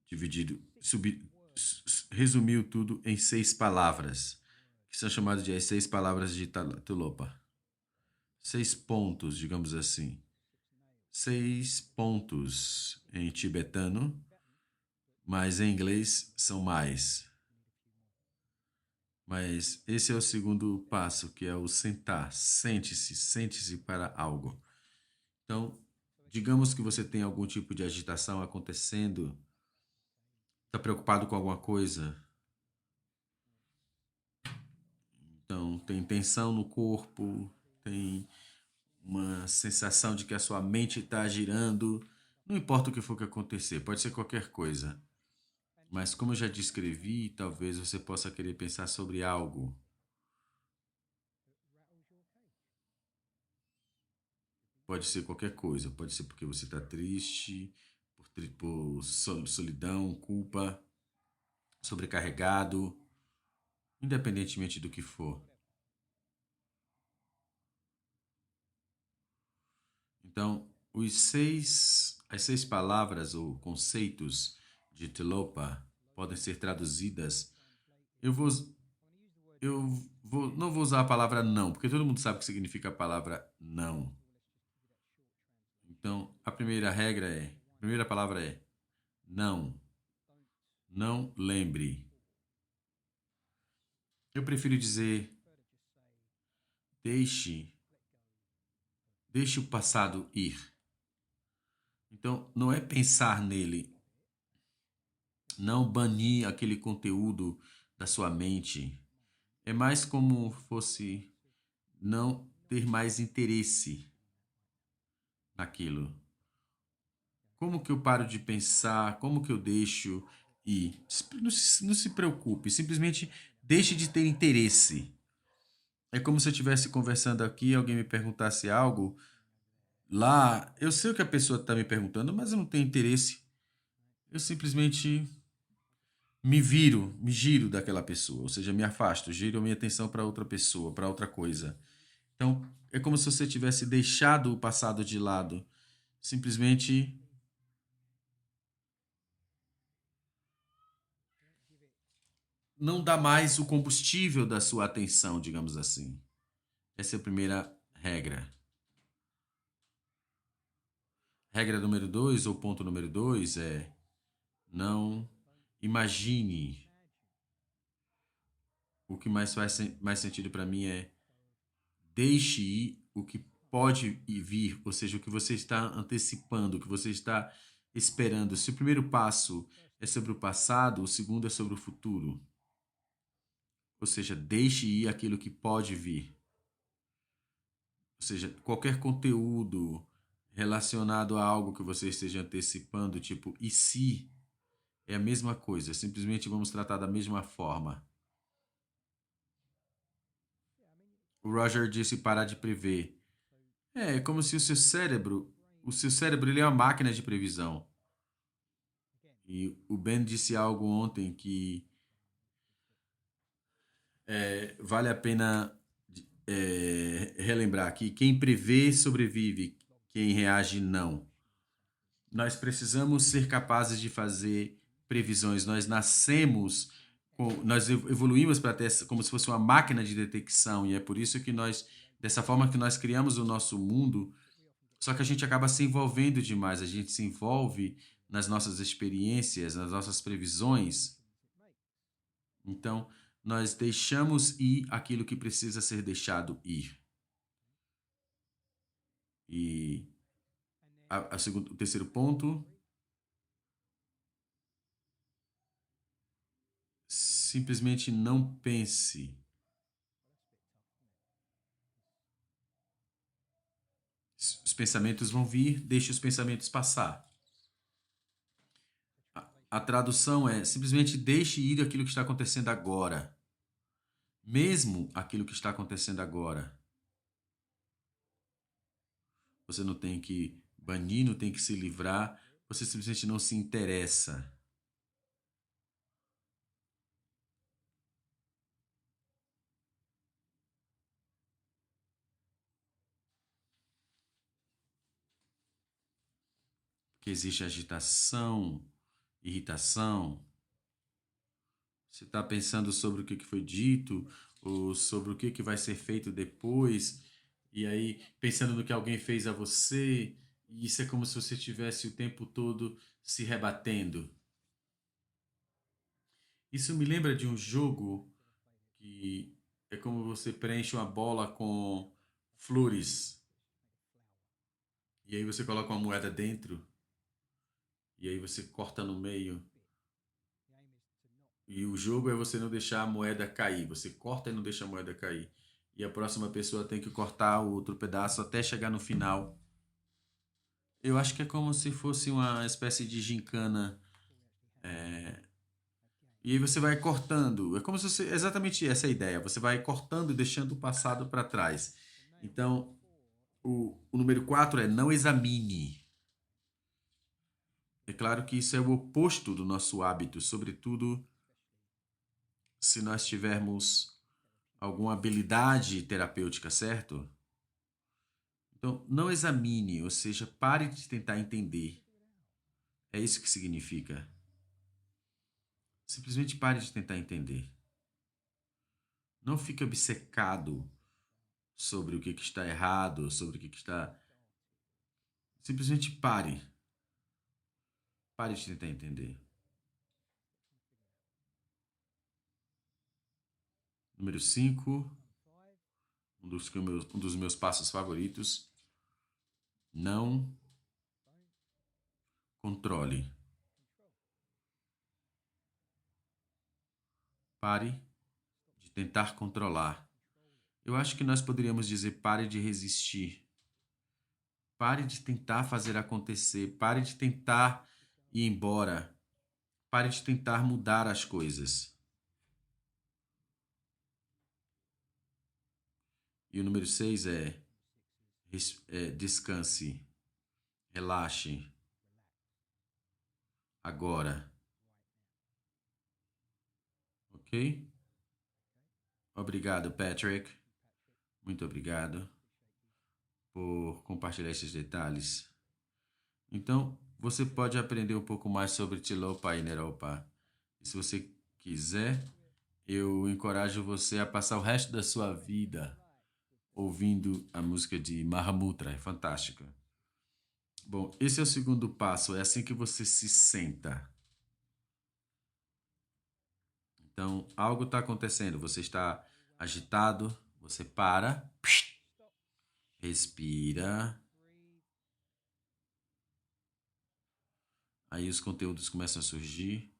dividido, resumiu tudo em 6 palavras, que são chamadas de as 6 palavras de Tulopa. 6 pontos, digamos assim. 6 pontos em tibetano, mas em inglês são mais. Mas esse é o segundo passo, que é o sentar. Sente-se para algo. Então, digamos que você tem algum tipo de agitação acontecendo, está preocupado com alguma coisa, então tem tensão no corpo, tem uma sensação de que a sua mente está girando, não importa o que for que acontecer, pode ser qualquer coisa. Mas como eu já descrevi, talvez você possa querer pensar sobre algo. Pode ser qualquer coisa, pode ser porque você está triste, por solidão, culpa, sobrecarregado, independentemente do que for. Então, as 6 palavras ou conceitos de Tilopa podem ser traduzidas. Eu vou, não vou usar a palavra não, porque todo mundo sabe o que significa a palavra não. Então, a primeira palavra é não. Não lembre. Eu prefiro dizer deixe, deixe o passado ir. Então, não é pensar nele, não banir aquele conteúdo da sua mente. É mais como fosse não ter mais interesse naquilo. Como que eu paro de pensar? Como que eu deixo ir? Não se preocupe, simplesmente deixe de ter interesse. É como se eu estivesse conversando aqui, alguém me perguntasse algo lá. Eu sei o que a pessoa está me perguntando, mas eu não tenho interesse. Eu simplesmente me giro daquela pessoa, ou seja, me afasto, giro a minha atenção para outra pessoa, para outra coisa. Então, é como se você tivesse deixado o passado de lado, simplesmente não dá mais o combustível da sua atenção, digamos assim. Essa é a primeira regra. Regra número 2, ou ponto número 2, é não imagine. O que mais sentido para mim é deixe ir o que pode vir, ou seja, o que você está antecipando, o que você está esperando. Se o primeiro passo é sobre o passado, o segundo é sobre o futuro. Ou seja, deixe ir aquilo que pode vir. Ou seja, qualquer conteúdo relacionado a algo que você esteja antecipando, tipo, e se, é a mesma coisa, simplesmente vamos tratar da mesma forma. O Roger disse parar de prever. É como se o seu cérebro ele é uma máquina de previsão. E o Ben disse algo ontem que vale a pena relembrar aqui: quem prevê, sobrevive, quem reage, não. Nós precisamos ser capazes de fazer previsões. Nós nascemos, nós evoluímos para ter como se fosse uma máquina de detecção, e é por isso que nós, dessa forma que nós criamos o nosso mundo, só que a gente acaba se envolvendo demais, a gente se envolve nas nossas experiências, nas nossas previsões. Então, nós deixamos ir aquilo que precisa ser deixado ir. E o terceiro ponto, simplesmente não pense. Os pensamentos vão vir, deixe os pensamentos passar. A tradução é simplesmente deixe ir aquilo que está acontecendo agora. Mesmo aquilo que está acontecendo agora. Você não tem que banir, não tem que se livrar, você simplesmente não se interessa. Porque existe agitação, irritação. Você está pensando sobre o que foi dito, ou sobre o que vai ser feito depois, e aí pensando no que alguém fez a você, e isso é como se você estivesse o tempo todo se rebatendo. Isso me lembra de um jogo que é como você preenche uma bola com flores, e aí você coloca uma moeda dentro, e aí você corta no meio. E o jogo é você não deixar a moeda cair. Você corta e não deixa a moeda cair. E a próxima pessoa tem que cortar o outro pedaço até chegar no final. Eu acho que é como se fosse uma espécie de gincana. E aí você vai cortando. É como se fosse exatamente essa a ideia. Você vai cortando e deixando o passado para trás. Então, o número 4 é não examine. É claro que isso é o oposto do nosso hábito, sobretudo se nós tivermos alguma habilidade terapêutica, certo? Então, não examine, ou seja, pare de tentar entender. É isso que significa. Simplesmente pare de tentar entender. Não fique obcecado sobre o que está errado, sobre o que está. Simplesmente pare. Pare de tentar entender. Número 5, um dos meus passos favoritos. Não controle. Pare de tentar controlar. Eu acho que nós poderíamos dizer pare de resistir. Pare de tentar fazer acontecer. Pare de tentar ir embora. Pare de tentar mudar as coisas. E o número 6 é descanse. Relaxe. Agora. Ok? Obrigado, Patrick. Muito obrigado por compartilhar esses detalhes. Então, você pode aprender um pouco mais sobre Tilopa e Neropa. E se você quiser, eu encorajo você a passar o resto da sua vida ouvindo a música de Mahamudra. É fantástica. Bom, esse é o segundo passo. É assim que você se senta. Então, algo está acontecendo. Você está agitado. Você para. Respira. Aí os conteúdos começam a surgir.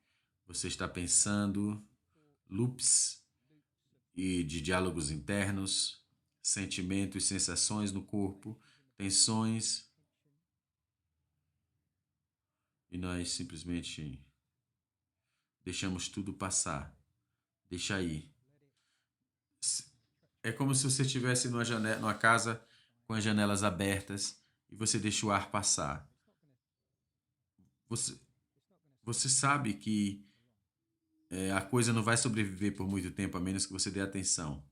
Você está pensando. Loops e de diálogos internos. Sentimentos, sensações no corpo. Tensões. E nós simplesmente deixamos tudo passar. Deixa aí. É como se você estivesse numa casa com as janelas abertas e você deixa o ar passar. Você, você sabe que a coisa não vai sobreviver por muito tempo a menos que você dê atenção.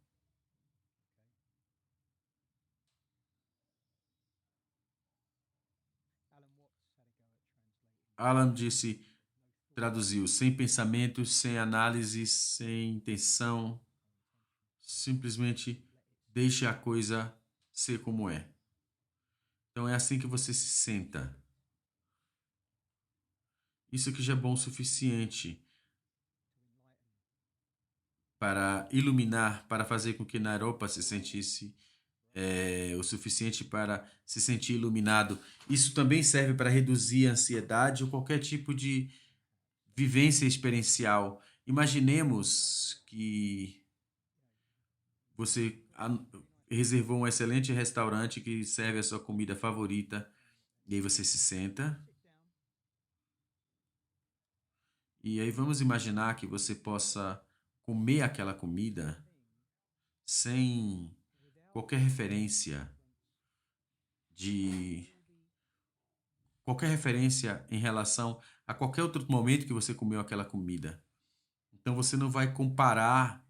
Alan disse, traduziu, sem pensamentos, sem análise, sem intenção, simplesmente deixe a coisa ser como é. Então é assim que você se senta. Isso aqui já é bom o suficiente para iluminar, para fazer com que Naropa se sentisse o suficiente para se sentir iluminado. Isso também serve para reduzir a ansiedade ou qualquer tipo de vivência experiencial. Imaginemos que você reservou um excelente restaurante que serve a sua comida favorita e aí você se senta. E aí vamos imaginar que você possa comer aquela comida sem qualquer referência de qualquer referência em relação a qualquer outro momento que você comeu aquela comida. Então você não vai comparar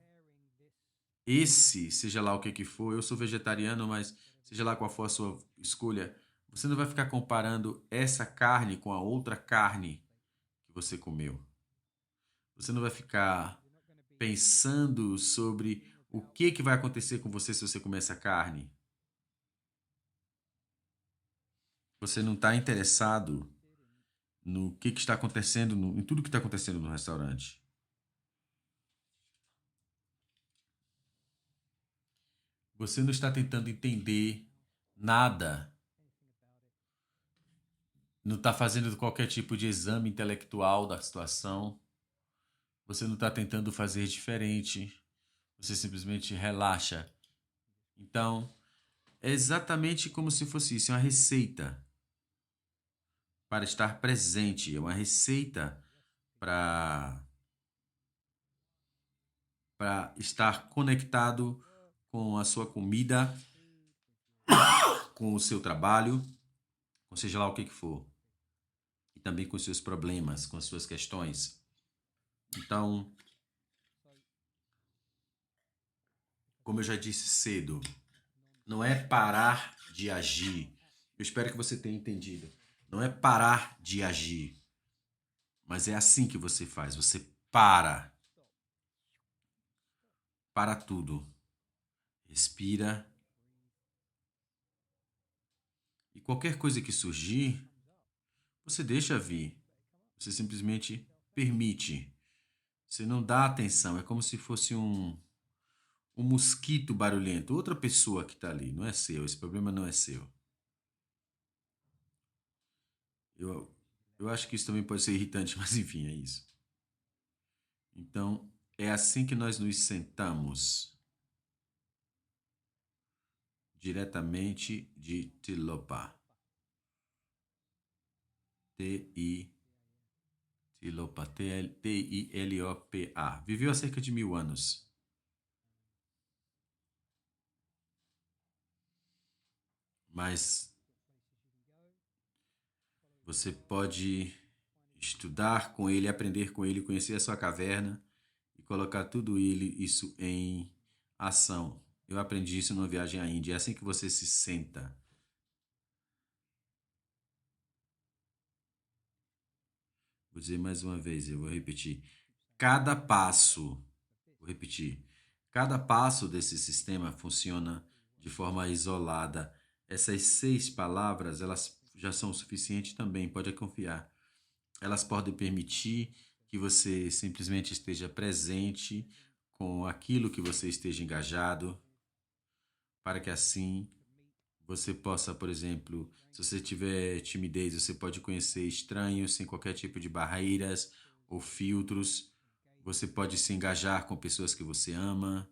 seja lá o que for, eu sou vegetariano, mas seja lá qual for a sua escolha, você não vai ficar comparando essa carne com a outra carne que você comeu. Você não vai ficar pensando sobre o que vai acontecer com você se você comer essa carne. Você não está interessado no que está acontecendo, em tudo que está acontecendo no restaurante. Você não está tentando entender nada. Não está fazendo qualquer tipo de exame intelectual da situação. Você não está tentando fazer diferente. Você simplesmente relaxa. Então, é exatamente como se fosse isso, é uma receita para estar presente, é uma receita para estar conectado com a sua comida, com o seu trabalho, ou seja lá o que for, e também com os seus problemas, com as suas questões. Então, como eu já disse cedo, não é parar de agir. Eu espero que você tenha entendido. Não é parar de agir, mas é assim que você faz. Você para tudo, respira e qualquer coisa que surgir, você deixa vir. Você simplesmente permite. Você não dá atenção. É como se fosse um mosquito barulhento. Outra pessoa que está ali. Não é seu. Esse problema não é seu. Eu, eu acho que isso também pode ser irritante, mas enfim, é isso. Então, é assim que nós nos sentamos diretamente de Tilopa. Tilopa, T-I-L-O-P-A. Viveu há cerca de 1000 anos. Mas você pode estudar com ele, aprender com ele, conhecer a sua caverna e colocar tudo isso em ação. Eu aprendi isso numa viagem à Índia. É assim que você se senta. Vou dizer mais uma vez, eu vou repetir. Cada passo, vou repetir, cada passo desse sistema funciona de forma isolada. Essas 6 palavras, elas já são o suficiente também, pode confiar. Elas podem permitir que você simplesmente esteja presente com aquilo que você esteja engajado, para que assim você possa, por exemplo, se você tiver timidez, você pode conhecer estranhos sem qualquer tipo de barreiras ou filtros. Você pode se engajar com pessoas que você ama.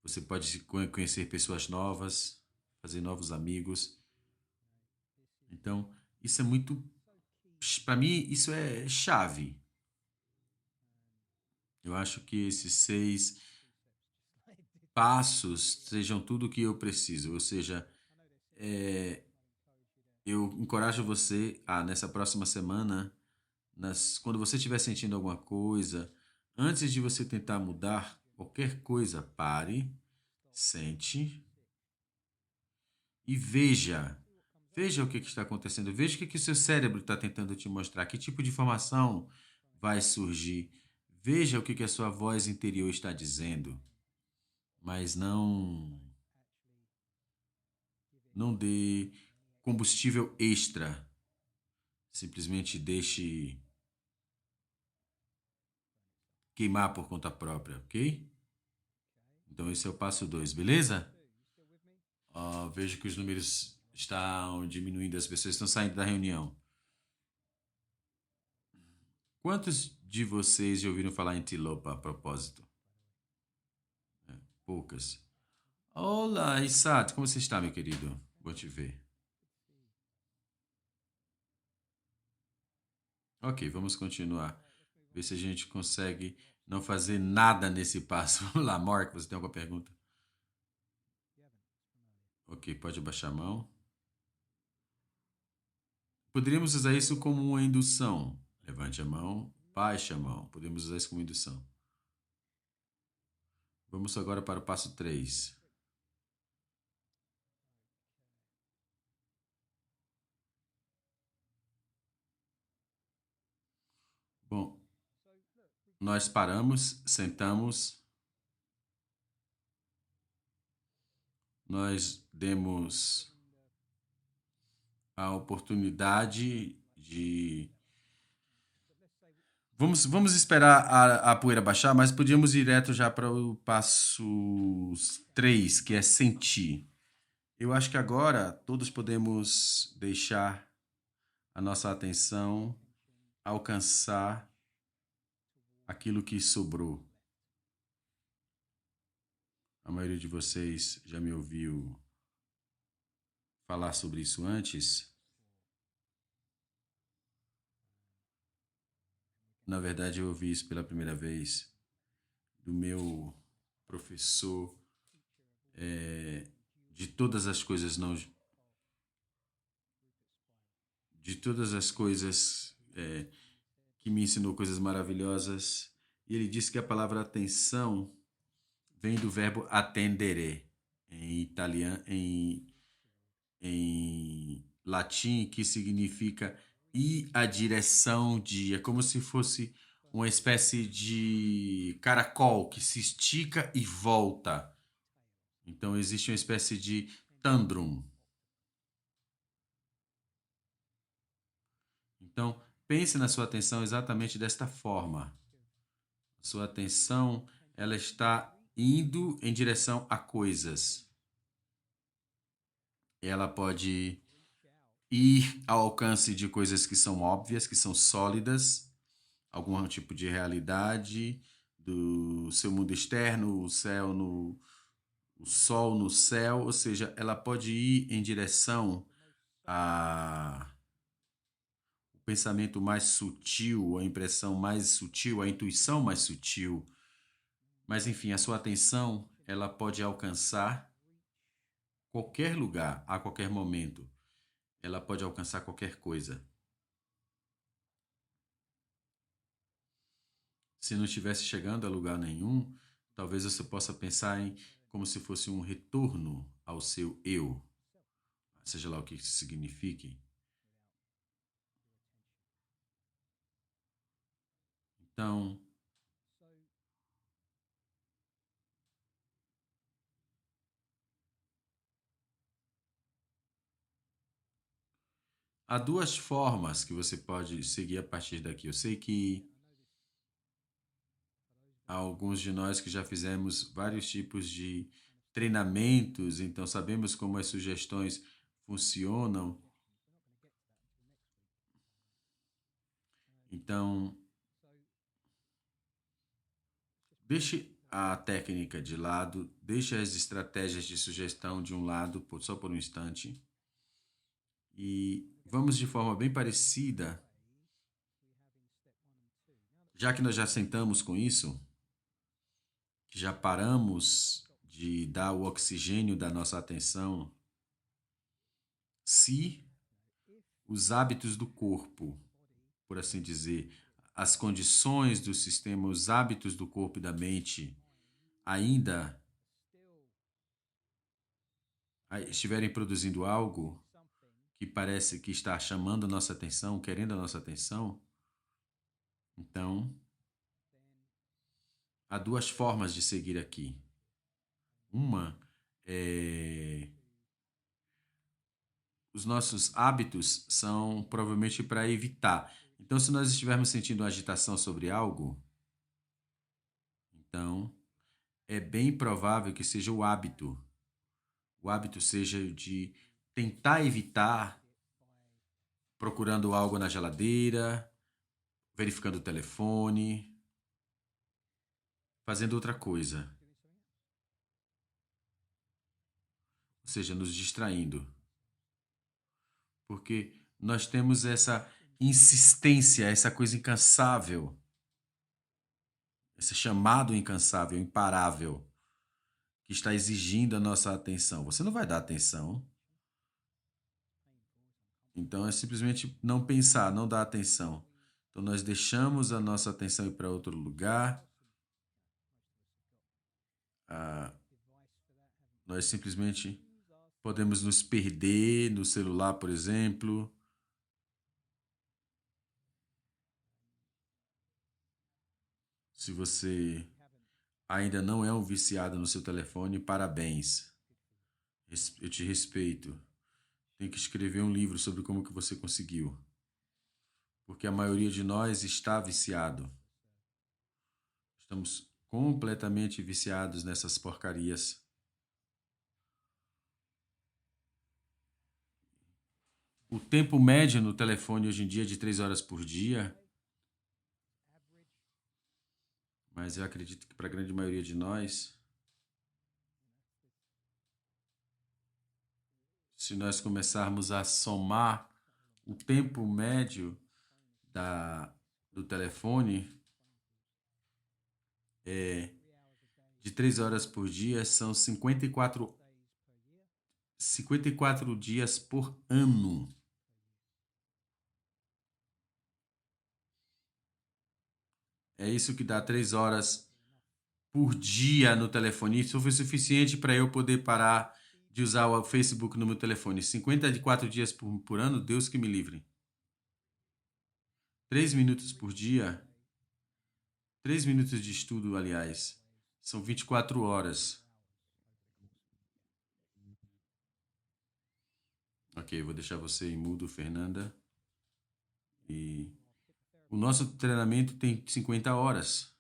Você pode conhecer pessoas novas, fazer novos amigos. Então, isso é muito. Para mim, isso é chave. Eu acho que esses 6 passos sejam tudo o que eu preciso. Ou seja, eu encorajo você a, nessa próxima semana, quando você estiver sentindo alguma coisa, antes de você tentar mudar qualquer coisa, pare, sente e veja. Veja o que está acontecendo. Veja o que o seu cérebro está tentando te mostrar. Que tipo de informação vai surgir. Veja o que a sua voz interior está dizendo. Mas não dê combustível extra. Simplesmente deixe queimar por conta própria, ok? Então esse é o passo 2, beleza? Vejo que os números estão diminuindo, as pessoas estão saindo da reunião. Quantos de vocês já ouviram falar em Tilopa a propósito? Poucas. Olá, Isato, como você está, meu querido? Bom te ver. Ok, vamos continuar. Ver se a gente consegue não fazer nada nesse passo. Vamos lá, Mark, você tem alguma pergunta? Ok, pode abaixar a mão. Poderíamos usar isso como uma indução. Levante a mão, baixe a mão. Podemos usar isso como indução. Vamos agora para o passo 3. Bom, nós paramos, sentamos, nós demos a oportunidade de. Vamos esperar a poeira baixar, mas podíamos ir direto já para o passo 3, que é sentir. Eu acho que agora todos podemos deixar a nossa atenção alcançar aquilo que sobrou. A maioria de vocês já me ouviu falar sobre isso antes. Na verdade, eu ouvi isso pela primeira vez do meu professor de todas as coisas não de todas as coisas que me ensinou coisas maravilhosas. E ele disse que a palavra atenção vem do verbo attendere em italiano, em latim, que significa ir à direção de. É como se fosse uma espécie de caracol que se estica e volta. Então existe uma espécie de tandrum. Então pense na sua atenção exatamente desta forma. A sua atenção ela está indo em direção a coisas. Ela pode ir ao alcance de coisas que são óbvias, que são sólidas, algum tipo de realidade do seu mundo externo, o céu no o sol no céu, ou seja, ela pode ir em direção a o pensamento mais sutil, a impressão mais sutil, a intuição mais sutil. Mas enfim, a sua atenção, ela pode alcançar qualquer lugar, a qualquer momento. Ela pode alcançar qualquer coisa. Se não estivesse chegando a lugar nenhum, talvez você possa pensar em como se fosse um retorno ao seu eu, seja lá o que isso signifique. Então, há duas formas que você pode seguir a partir daqui. Eu sei que há alguns de nós que já fizemos vários tipos de treinamentos, então sabemos como as sugestões funcionam. Então, deixe a técnica de lado, deixe as estratégias de sugestão de um lado, só por um instante, e vamos de forma bem parecida, já que nós já sentamos com isso, que já paramos de dar o oxigênio da nossa atenção, se os hábitos do corpo, por assim dizer, as condições do sistema, os hábitos do corpo e da mente ainda estiverem produzindo algo, que parece que está chamando a nossa atenção, querendo a nossa atenção, então há duas formas de seguir aqui. Uma é os nossos hábitos são provavelmente para evitar. Então, se nós estivermos sentindo agitação sobre algo, então é bem provável que seja o hábito. O hábito seja de tentar evitar procurando algo na geladeira, verificando o telefone, fazendo outra coisa, ou seja, nos distraindo. Porque nós temos essa insistência, essa coisa incansável, esse chamado incansável, imparável, que está exigindo a nossa atenção. Você não vai dar atenção, então é simplesmente não pensar, não dar atenção. Então nós deixamos a nossa atenção ir para outro lugar, ah, nós simplesmente podemos nos perder no celular, por exemplo. Se você ainda não é um viciado no seu telefone, parabéns. Eu te respeito. Tem que escrever um livro sobre como que você conseguiu. Porque a maioria de nós está viciado. Estamos completamente viciados nessas porcarias. O tempo médio no telefone hoje em dia é de 3 horas por dia, mas eu acredito que para a grande maioria de nós, se nós começarmos a somar o tempo médio da, do telefone, de 3 horas por dia, são 54 dias por ano. É isso que dá 3 horas por dia no telefone. Isso foi suficiente para eu poder parar de usar o Facebook no meu telefone. 54 dias por ano, Deus que me livre. 3 minutos por dia, 3 minutos de estudo, aliás, são 24 horas. Ok, vou deixar você em mudo, Fernanda. E o nosso treinamento tem 50 horas.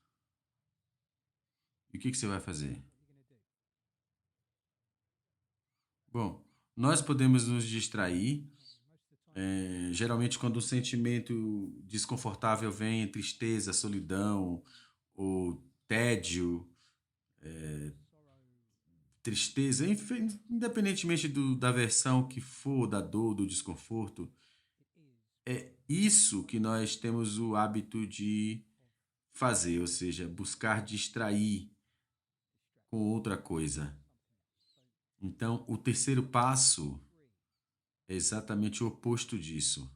E o que você vai fazer? Bom, nós podemos nos distrair. Geralmente, quando um sentimento desconfortável vem, tristeza, solidão, ou tédio, tristeza, enfim, independentemente da versão que for, da dor, do desconforto, é isso que nós temos o hábito de fazer, ou seja, buscar distrair com outra coisa. Então, o terceiro passo é exatamente o oposto disso.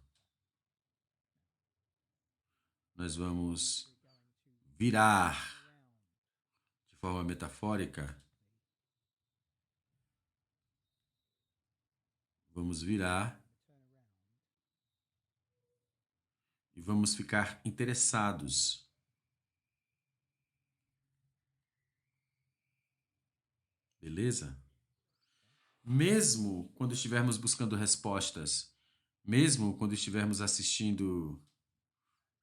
Nós vamos virar de forma metafórica, vamos virar e vamos ficar interessados. Beleza? Mesmo quando estivermos buscando respostas, mesmo quando estivermos assistindo,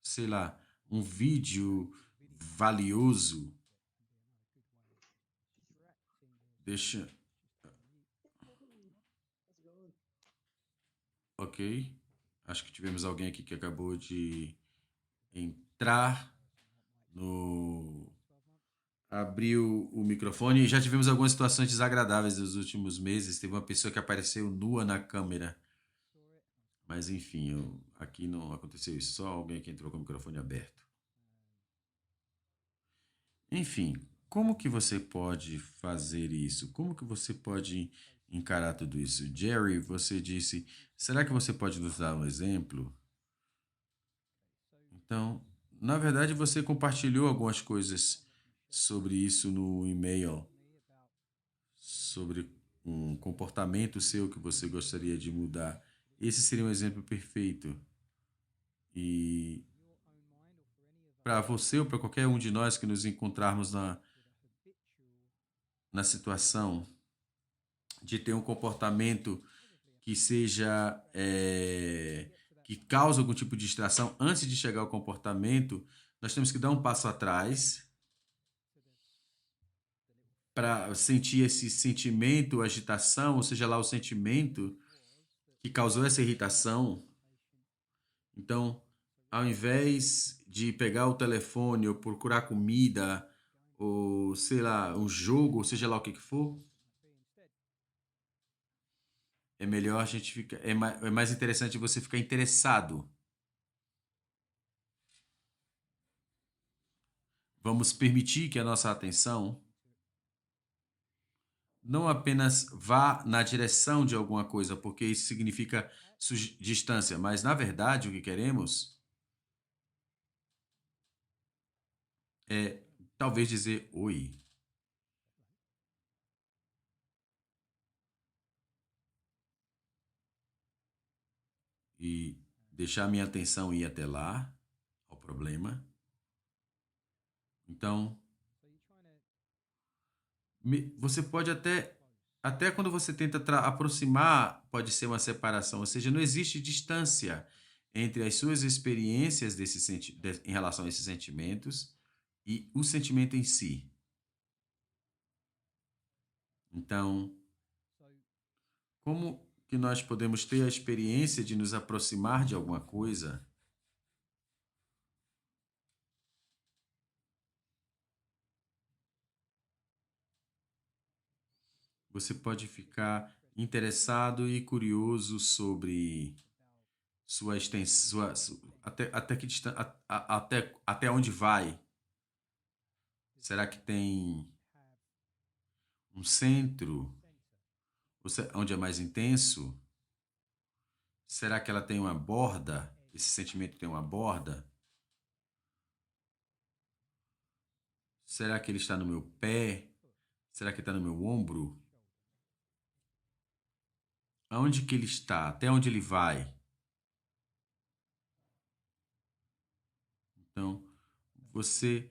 sei lá, um vídeo valioso, deixa. Ok. Acho que tivemos alguém aqui que acabou de entrar no. Abriu o microfone e já tivemos algumas situações desagradáveis nos últimos meses. Teve uma pessoa que apareceu nua na câmera. Mas enfim, aqui não aconteceu isso, só alguém que entrou com o microfone aberto. Enfim, como que você pode fazer isso? Como que você pode encarar tudo isso? Jerry, você disse, será que você pode nos dar um exemplo? Então, na verdade, você compartilhou algumas coisas sobre isso no e-mail, sobre um comportamento seu que você gostaria de mudar. Esse seria um exemplo perfeito. E para você ou para qualquer um de nós que nos encontrarmos na situação de ter um comportamento que seja, que cause algum tipo de distração, antes de chegar ao comportamento, nós temos que dar um passo atrás para sentir esse sentimento, agitação, ou seja lá o sentimento que causou essa irritação. Então, ao invés de pegar o telefone ou procurar comida, ou sei lá, um jogo, ou seja lá o que que for, é melhor a gente ficar. É mais interessante você ficar interessado. Vamos permitir que a nossa atenção não apenas vá na direção de alguma coisa, porque isso significa distância, mas na verdade o que queremos é talvez dizer oi e deixar minha atenção ir até lá, ao problema. Então, você pode até quando você tenta aproximar, pode ser uma separação, ou seja, não existe distância entre as suas experiências em relação a esses sentimentos e o sentimento em si. Então, como que nós podemos ter a experiência de nos aproximar de alguma coisa? Você pode ficar interessado e curioso sobre sua extensão, até que até onde vai. Será que tem um centro onde é mais intenso? Será que ela tem uma borda? Esse sentimento tem uma borda? Será que ele está no meu pé? Será que está no meu ombro? Aonde que ele está? Até onde ele vai? Então, você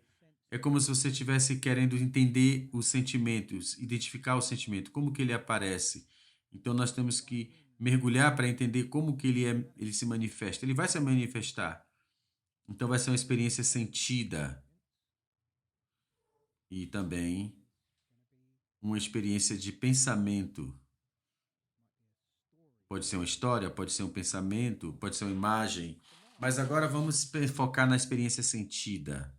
é como se você estivesse querendo entender os sentimentos, identificar o sentimento, como que ele aparece. Então, nós temos que mergulhar para entender como que ele se manifesta. Ele vai se manifestar. Então, vai ser uma experiência sentida e também uma experiência de pensamento. Pode ser uma história, pode ser um pensamento, pode ser uma imagem. Mas agora vamos focar na experiência sentida.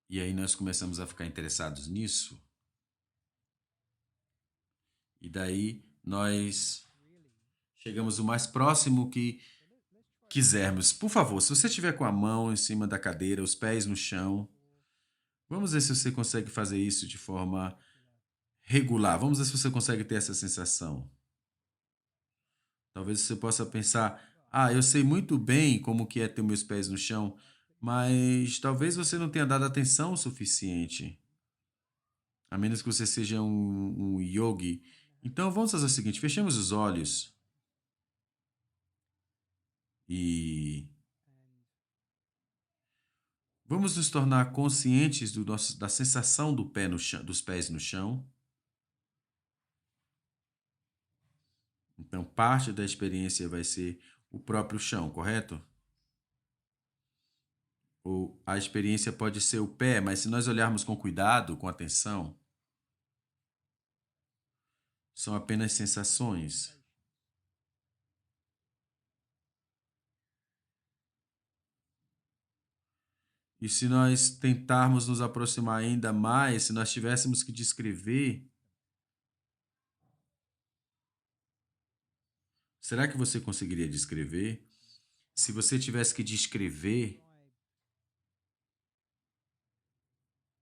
E aí nós começamos a ficar interessados nisso. E daí nós chegamos o mais próximo que quisermos. Por favor, se você estiver com a mão em cima da cadeira, os pés no chão, vamos ver se você consegue fazer isso de forma regular. Vamos ver se você consegue ter essa sensação. Talvez você possa pensar: "Ah, eu sei muito bem como que é ter meus pés no chão", mas talvez você não tenha dado atenção o suficiente, a menos que você seja um yogi. Então vamos fazer o seguinte: fechemos os olhos e vamos nos tornar conscientes da sensação do pé no chão, dos pés no chão. Então, parte da experiência vai ser o próprio chão, correto? Ou a experiência pode ser o pé, mas se nós olharmos com cuidado, com atenção, são apenas sensações. E se nós tentarmos nos aproximar ainda mais, se nós tivéssemos que descrever, será que você conseguiria descrever? Se você tivesse que descrever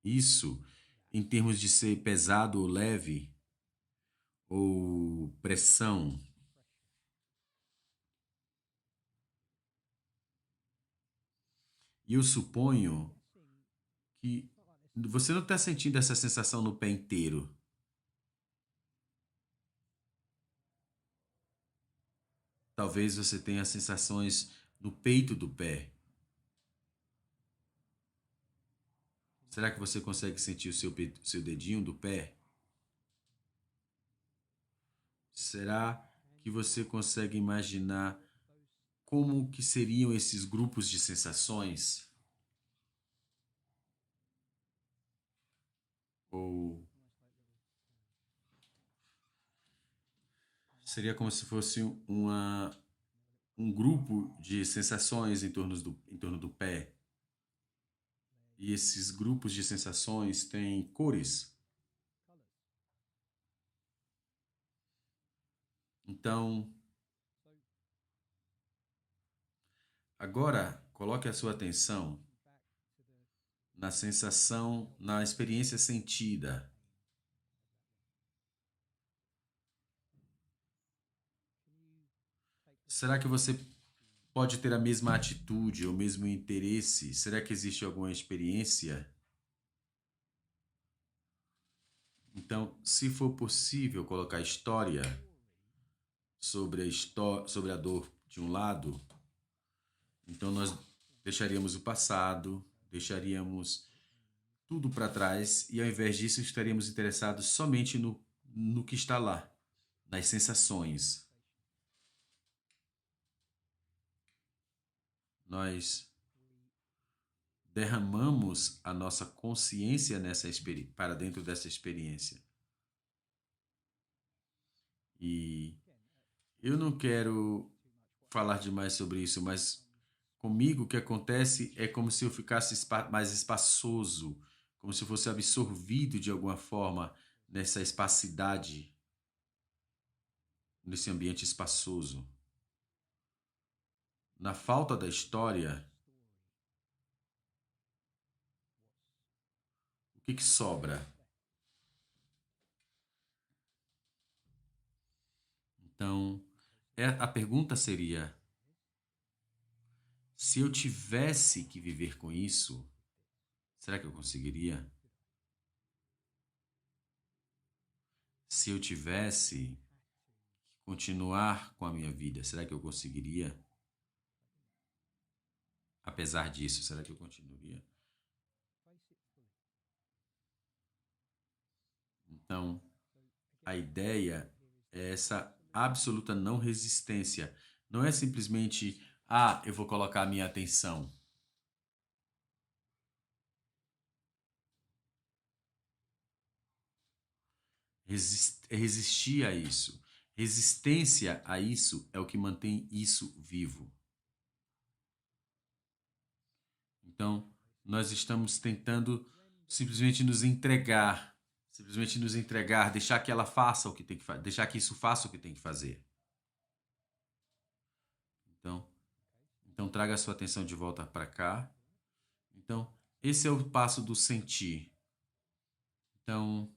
isso em termos de ser pesado ou leve, ou pressão, e eu suponho que você não está sentindo essa sensação no pé inteiro. Talvez você tenha sensações no peito do pé. Será que você consegue sentir seu dedinho do pé? Será que você consegue imaginar como que seriam esses grupos de sensações? Ou seria como se fosse um grupo de sensações em torno do pé? E esses grupos de sensações têm cores. Então, agora coloque a sua atenção na sensação, na experiência sentida. Será que você pode ter a mesma atitude ou mesmo interesse? Será que existe alguma experiência? Então, se for possível colocar história sobre a dor de um lado, então nós deixaríamos o passado, deixaríamos tudo para trás e ao invés disso estaríamos interessados somente no que está lá, nas sensações. Nós derramamos a nossa consciência para dentro dessa experiência. E eu não quero falar demais sobre isso, mas comigo o que acontece é como se eu ficasse mais espaçoso, como se eu fosse absorvido de alguma forma nessa espacidade, nesse ambiente espaçoso. Na falta da história, o que que sobra? Então, a pergunta seria: se eu tivesse que viver com isso, será que eu conseguiria? Se eu tivesse que continuar com a minha vida, será que eu conseguiria? Apesar disso, será que eu continuaria? Então, a ideia é essa absoluta não resistência. Não é simplesmente, eu vou colocar a minha atenção. Resistir a isso. Resistência a isso é o que mantém isso vivo. Então, nós estamos tentando simplesmente nos entregar, deixar que ela faça o que tem que fazer, deixar que isso faça o que tem que fazer. Então, traga a sua atenção de volta para cá. Então, esse é o passo do sentir. Então,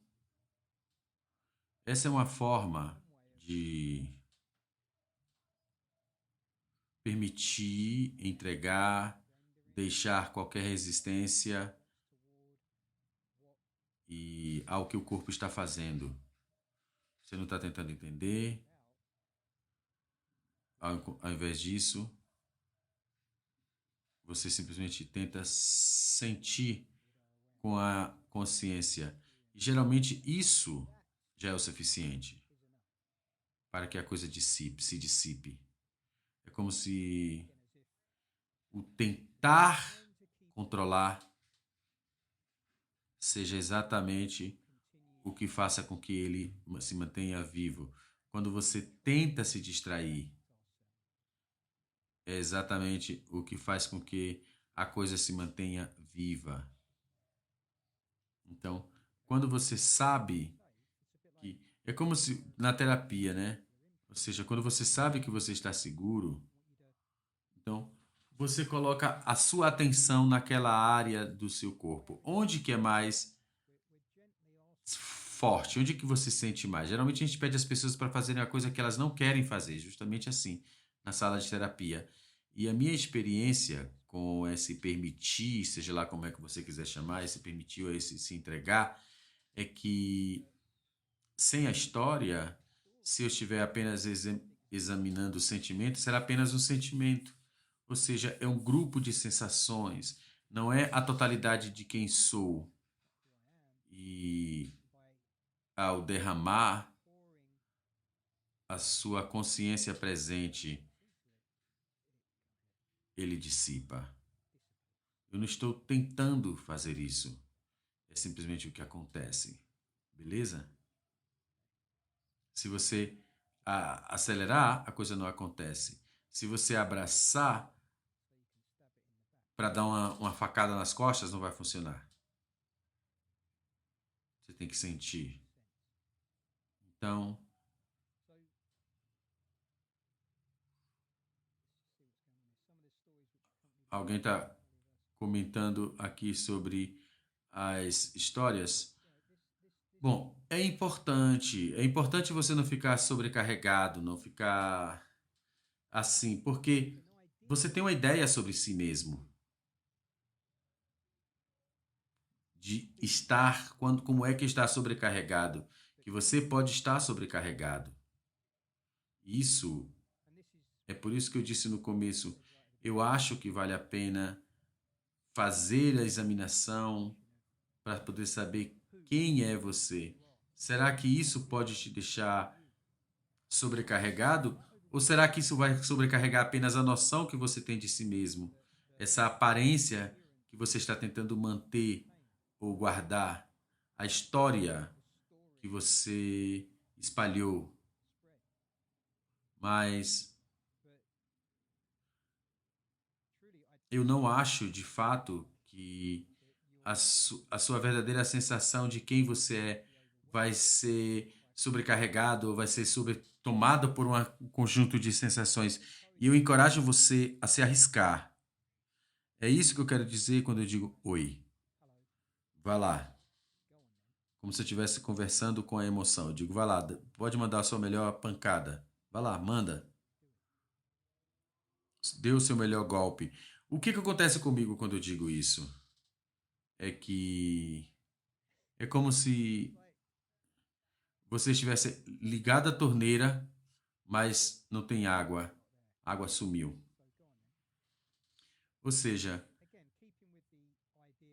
essa é uma forma de permitir, entregar, deixar qualquer resistência e ao que o corpo está fazendo. Você não está tentando entender. Ao invés disso, você simplesmente tenta sentir com a consciência. E geralmente isso já é o suficiente para que a coisa se dissipe. É como se o tentar controlar seja exatamente o que faça com que ele se mantenha vivo. Quando você tenta se distrair, é exatamente o que faz com que a coisa se mantenha viva. Então, quando você sabe que é como se na terapia, né? Ou seja, quando você sabe que você está seguro, então você coloca a sua atenção naquela área do seu corpo. Onde que é mais forte? Onde que você sente mais? Geralmente a gente pede às pessoas para fazerem a coisa que elas não querem fazer, justamente assim, na sala de terapia. E a minha experiência com esse permitir, seja lá como é que você quiser chamar, esse permitir ou esse se entregar, é que sem a história, se eu estiver apenas examinando o sentimento, será apenas um sentimento. Ou seja, é um grupo de sensações, não é a totalidade de quem sou. E ao derramar a sua consciência presente, ele dissipa. Eu não estou tentando fazer isso. É simplesmente o que acontece. Beleza? Se você acelerar, a coisa não acontece. Se você abraçar para dar uma facada nas costas, não vai funcionar. Você tem que sentir. Então, alguém está comentando aqui sobre as histórias. Bom, é importante você não ficar sobrecarregado, não ficar assim, porque você tem uma ideia sobre si mesmo, de estar, quando, como é que está sobrecarregado, que você pode estar sobrecarregado. Isso é por isso que eu disse no começo, eu acho que vale a pena fazer a examinação para poder saber quem é você. Será que isso pode te deixar sobrecarregado? Ou será que isso vai sobrecarregar apenas a noção que você tem de si mesmo? Essa aparência que você está tentando manter ou guardar? A história que você espalhou? Mas eu não acho, de fato, que a sua verdadeira sensação de quem você é vai ser sobrecarregado ou vai ser tomada por um conjunto de sensações. E eu encorajo você a se arriscar. É isso que eu quero dizer quando eu digo oi. Vai lá. Como se eu estivesse conversando com a emoção. Eu digo, vai lá, pode mandar a sua melhor pancada. Vai lá, manda. Dê o seu melhor golpe. O que acontece comigo quando eu digo isso? É que é como se você estivesse ligado à torneira, mas não tem água. A água sumiu. Ou seja,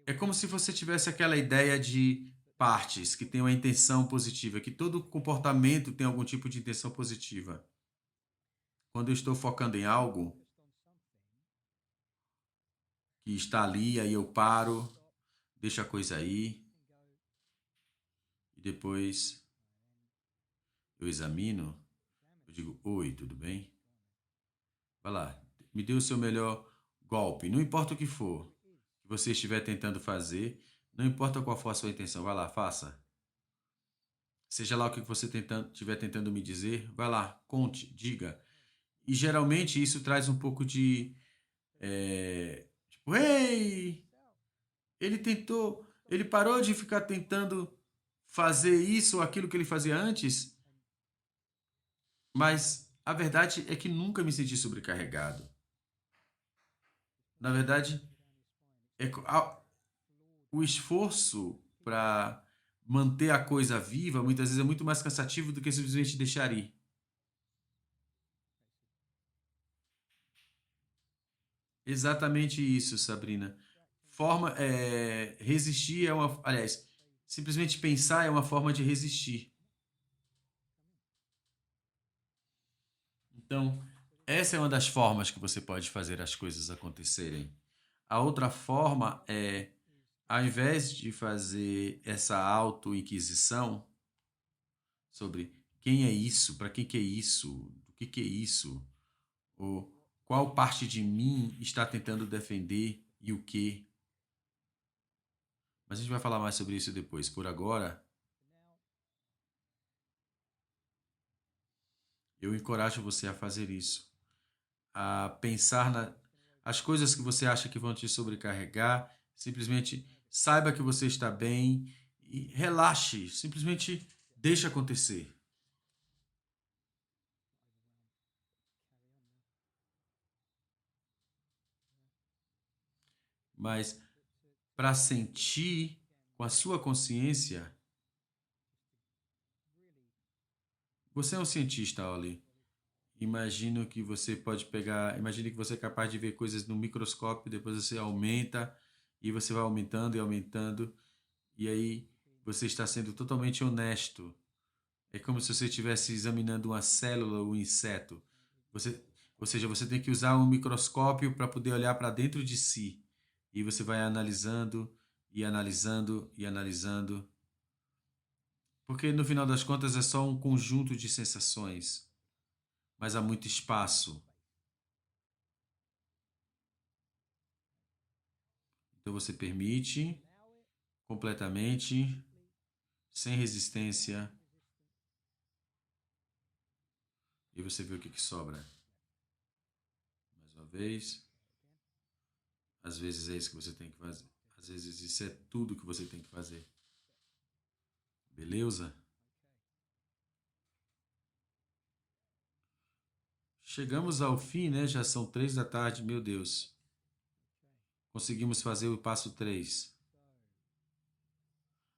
é como se você tivesse aquela ideia de partes que têm uma intenção positiva, que todo comportamento tem algum tipo de intenção positiva. Quando eu estou focando em algo que está ali, aí eu paro, deixo a coisa aí e depois eu examino, eu digo, oi, tudo bem? Vai lá, me dê o seu melhor golpe, não importa o que for que você estiver tentando fazer, não importa qual for a sua intenção, vai lá, faça. Seja lá o que você estiver tentando me dizer, vai lá, conte, diga. E geralmente isso traz um pouco de, tipo, ei, ele parou de ficar tentando fazer isso ou aquilo que ele fazia antes, mas a verdade é que nunca me senti sobrecarregado. Na verdade, é, o esforço para manter a coisa viva muitas vezes é muito mais cansativo do que simplesmente deixar ir. Exatamente isso, Sabrina. Resistir é uma, aliás, simplesmente pensar é uma forma de resistir. Então, essa é uma das formas que você pode fazer as coisas acontecerem. A outra forma é, ao invés de fazer essa auto-inquisição sobre quem é isso, para que é isso, o que é isso, ou qual parte de mim está tentando defender e o que. Mas a gente vai falar mais sobre isso depois. Por agora, eu encorajo você a fazer isso, a pensar as coisas que você acha que vão te sobrecarregar, simplesmente saiba que você está bem e relaxe, simplesmente deixe acontecer. Mas para sentir com a sua consciência, você é um cientista, Oli, Imagino que você pode pegar, imagine que você é capaz de ver coisas no microscópio, depois você aumenta e você vai aumentando e aumentando, e aí você está sendo totalmente honesto. É como se você estivesse examinando uma célula, um inseto. Você, ou seja, você tem que usar um microscópio para poder olhar para dentro de si. E você vai analisando e analisando e analisando, porque no final das contas é só um conjunto de sensações, mas há muito espaço. Então você permite completamente, sem resistência, e você vê o que que sobra. Mais uma vez, às vezes é isso que você tem que fazer. Às vezes isso é tudo que você tem que fazer. Beleza? Chegamos ao fim, né? Já são 3 da tarde, meu Deus. Conseguimos fazer o passo 3.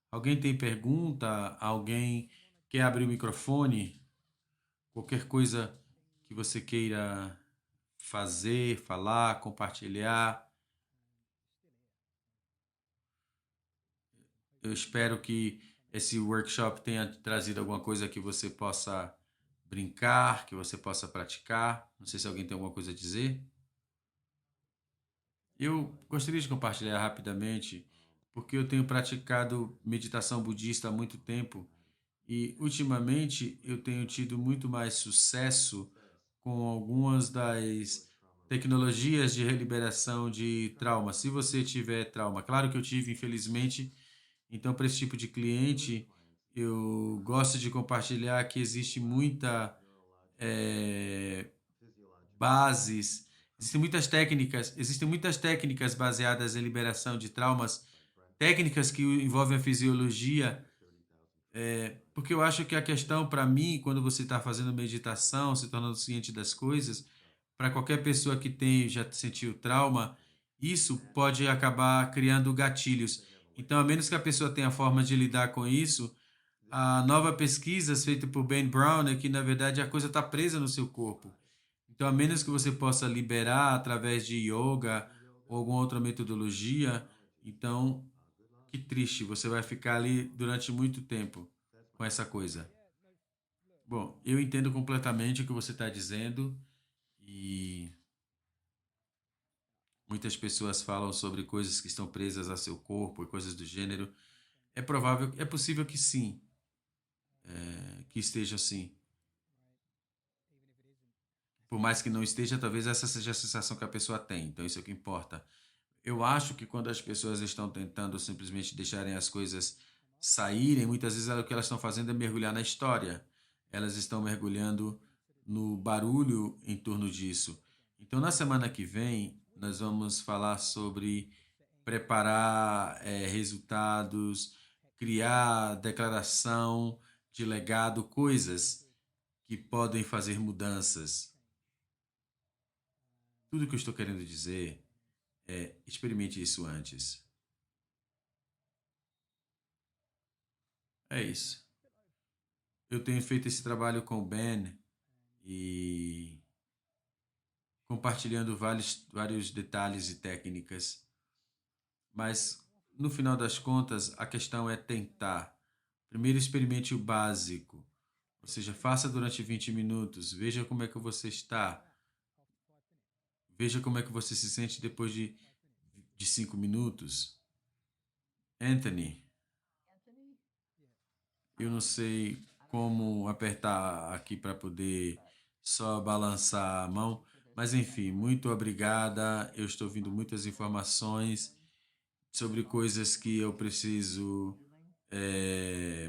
Alguém tem pergunta? Alguém quer abrir o microfone? Qualquer coisa que você queira fazer, falar, compartilhar. Eu espero que esse workshop tenha trazido alguma coisa que você possa brincar, que você possa praticar. Não sei se alguém tem alguma coisa a dizer. Eu gostaria de compartilhar rapidamente, porque eu tenho praticado meditação budista há muito tempo e ultimamente eu tenho tido muito mais sucesso com algumas das tecnologias de reliberação de trauma. Se você tiver trauma, claro que eu tive, infelizmente, então para esse tipo de cliente eu gosto de compartilhar que existe muita eh, bases, existem muitas técnicas baseadas em liberação de traumas, técnicas que envolvem a fisiologia, porque eu acho que a questão para mim, quando você está fazendo meditação, se tornando ciente das coisas, para qualquer pessoa que tem já sentiu trauma, isso pode acabar criando gatilhos. Então, a menos que a pessoa tenha forma de lidar com isso, a nova pesquisa feita por Ben Brown é que, na verdade, a coisa está presa no seu corpo. Então, a menos que você possa liberar através de yoga ou alguma outra metodologia, então, que triste, você vai ficar ali durante muito tempo com essa coisa. Bom, eu entendo completamente o que você está dizendo e muitas pessoas falam sobre coisas que estão presas a seu corpo e coisas do gênero. É provável, é possível que sim, que esteja assim. Por mais que não esteja, talvez essa seja a sensação que a pessoa tem. Então, isso é o que importa. Eu acho que quando as pessoas estão tentando simplesmente deixarem as coisas saírem, muitas vezes o que elas estão fazendo é mergulhar na história. Elas estão mergulhando no barulho em torno disso. Então, na semana que vem, nós vamos falar sobre preparar resultados, criar declaração de legado, coisas que podem fazer mudanças. Tudo que eu estou querendo dizer é experimente isso antes. É isso. Eu tenho feito esse trabalho com o Ben e compartilhando vários detalhes e técnicas, mas no final das contas a questão é tentar. Primeiro experimente o básico, ou seja, faça durante 20 minutos, veja como é que você está, veja como é que você se sente depois de 5 minutos. Anthony, eu não sei como apertar aqui para poder só balançar a mão, mas enfim, muito obrigada. Eu estou ouvindo muitas informações sobre coisas que eu preciso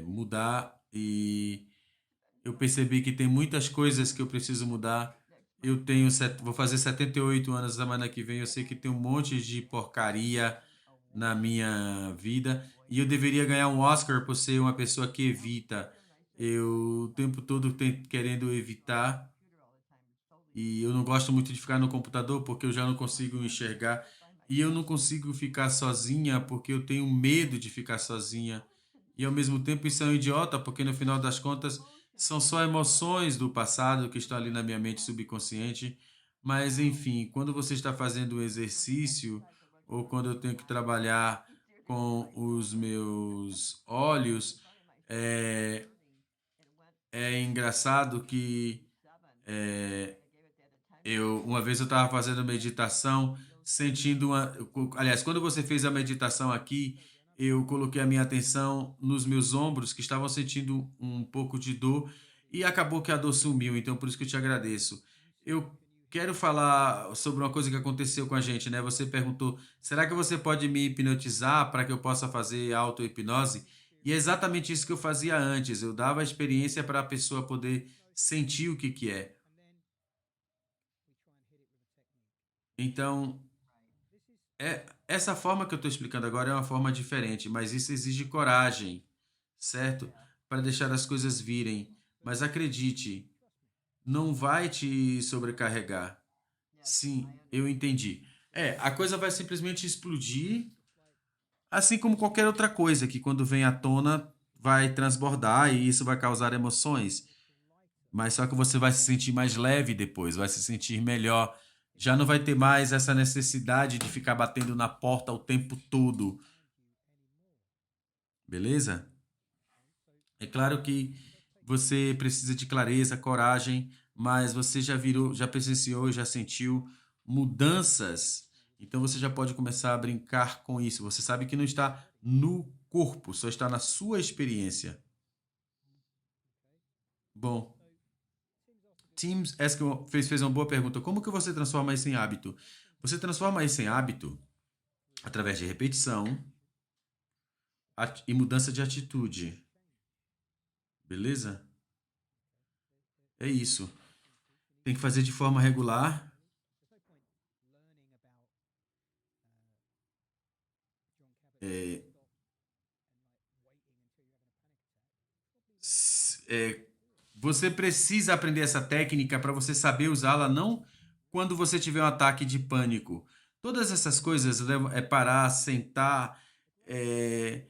mudar e eu percebi que tem muitas coisas que eu preciso mudar. Vou fazer 78 anos da semana que vem. Eu sei que tem um monte de porcaria na minha vida e eu deveria ganhar um Oscar por ser uma pessoa que evita. Eu o tempo todo querendo evitar e eu não gosto muito de ficar no computador porque eu já não consigo enxergar e eu não consigo ficar sozinha porque eu tenho medo de ficar sozinha. E ao mesmo tempo isso é um idiota porque no final das contas são só emoções do passado que estão ali na minha mente subconsciente, mas enfim, quando você está fazendo um exercício ou quando eu tenho que trabalhar com os meus olhos, é, é engraçado que é, uma vez eu estava fazendo meditação, sentindo aliás, quando você fez a meditação aqui, eu coloquei a minha atenção nos meus ombros que estavam sentindo um pouco de dor e acabou que a dor sumiu, então por isso que eu te agradeço. Eu quero falar sobre uma coisa que aconteceu com a gente, né? Você perguntou: "Será que você pode me hipnotizar para que eu possa fazer auto-hipnose?" E é exatamente isso que eu fazia antes, eu dava a experiência para a pessoa poder sentir o que que é. Então, essa forma que eu estou explicando agora é uma forma diferente, mas isso exige coragem, certo? Para deixar as coisas virem. Mas acredite, não vai te sobrecarregar. Sim, eu entendi. A coisa vai simplesmente explodir, assim como qualquer outra coisa que quando vem à tona vai transbordar e isso vai causar emoções. Mas só que você vai se sentir mais leve depois, vai se sentir melhor. Já não vai ter mais essa necessidade de ficar batendo na porta o tempo todo, beleza? É claro que você precisa de clareza, coragem, mas você já virou, já presenciou, já sentiu mudanças. Então você já pode começar a brincar com isso. Você sabe que não está no corpo, só está na sua experiência. Bom, Teams Eskimo fez uma boa pergunta. Como que você transforma isso em hábito? Você transforma isso em hábito através de repetição e mudança de atitude. Beleza? É isso. Tem que fazer de forma regular. É, s- é, Você precisa aprender essa técnica para você saber usá-la não quando você tiver um ataque de pânico. Todas essas coisas é parar, sentar, é,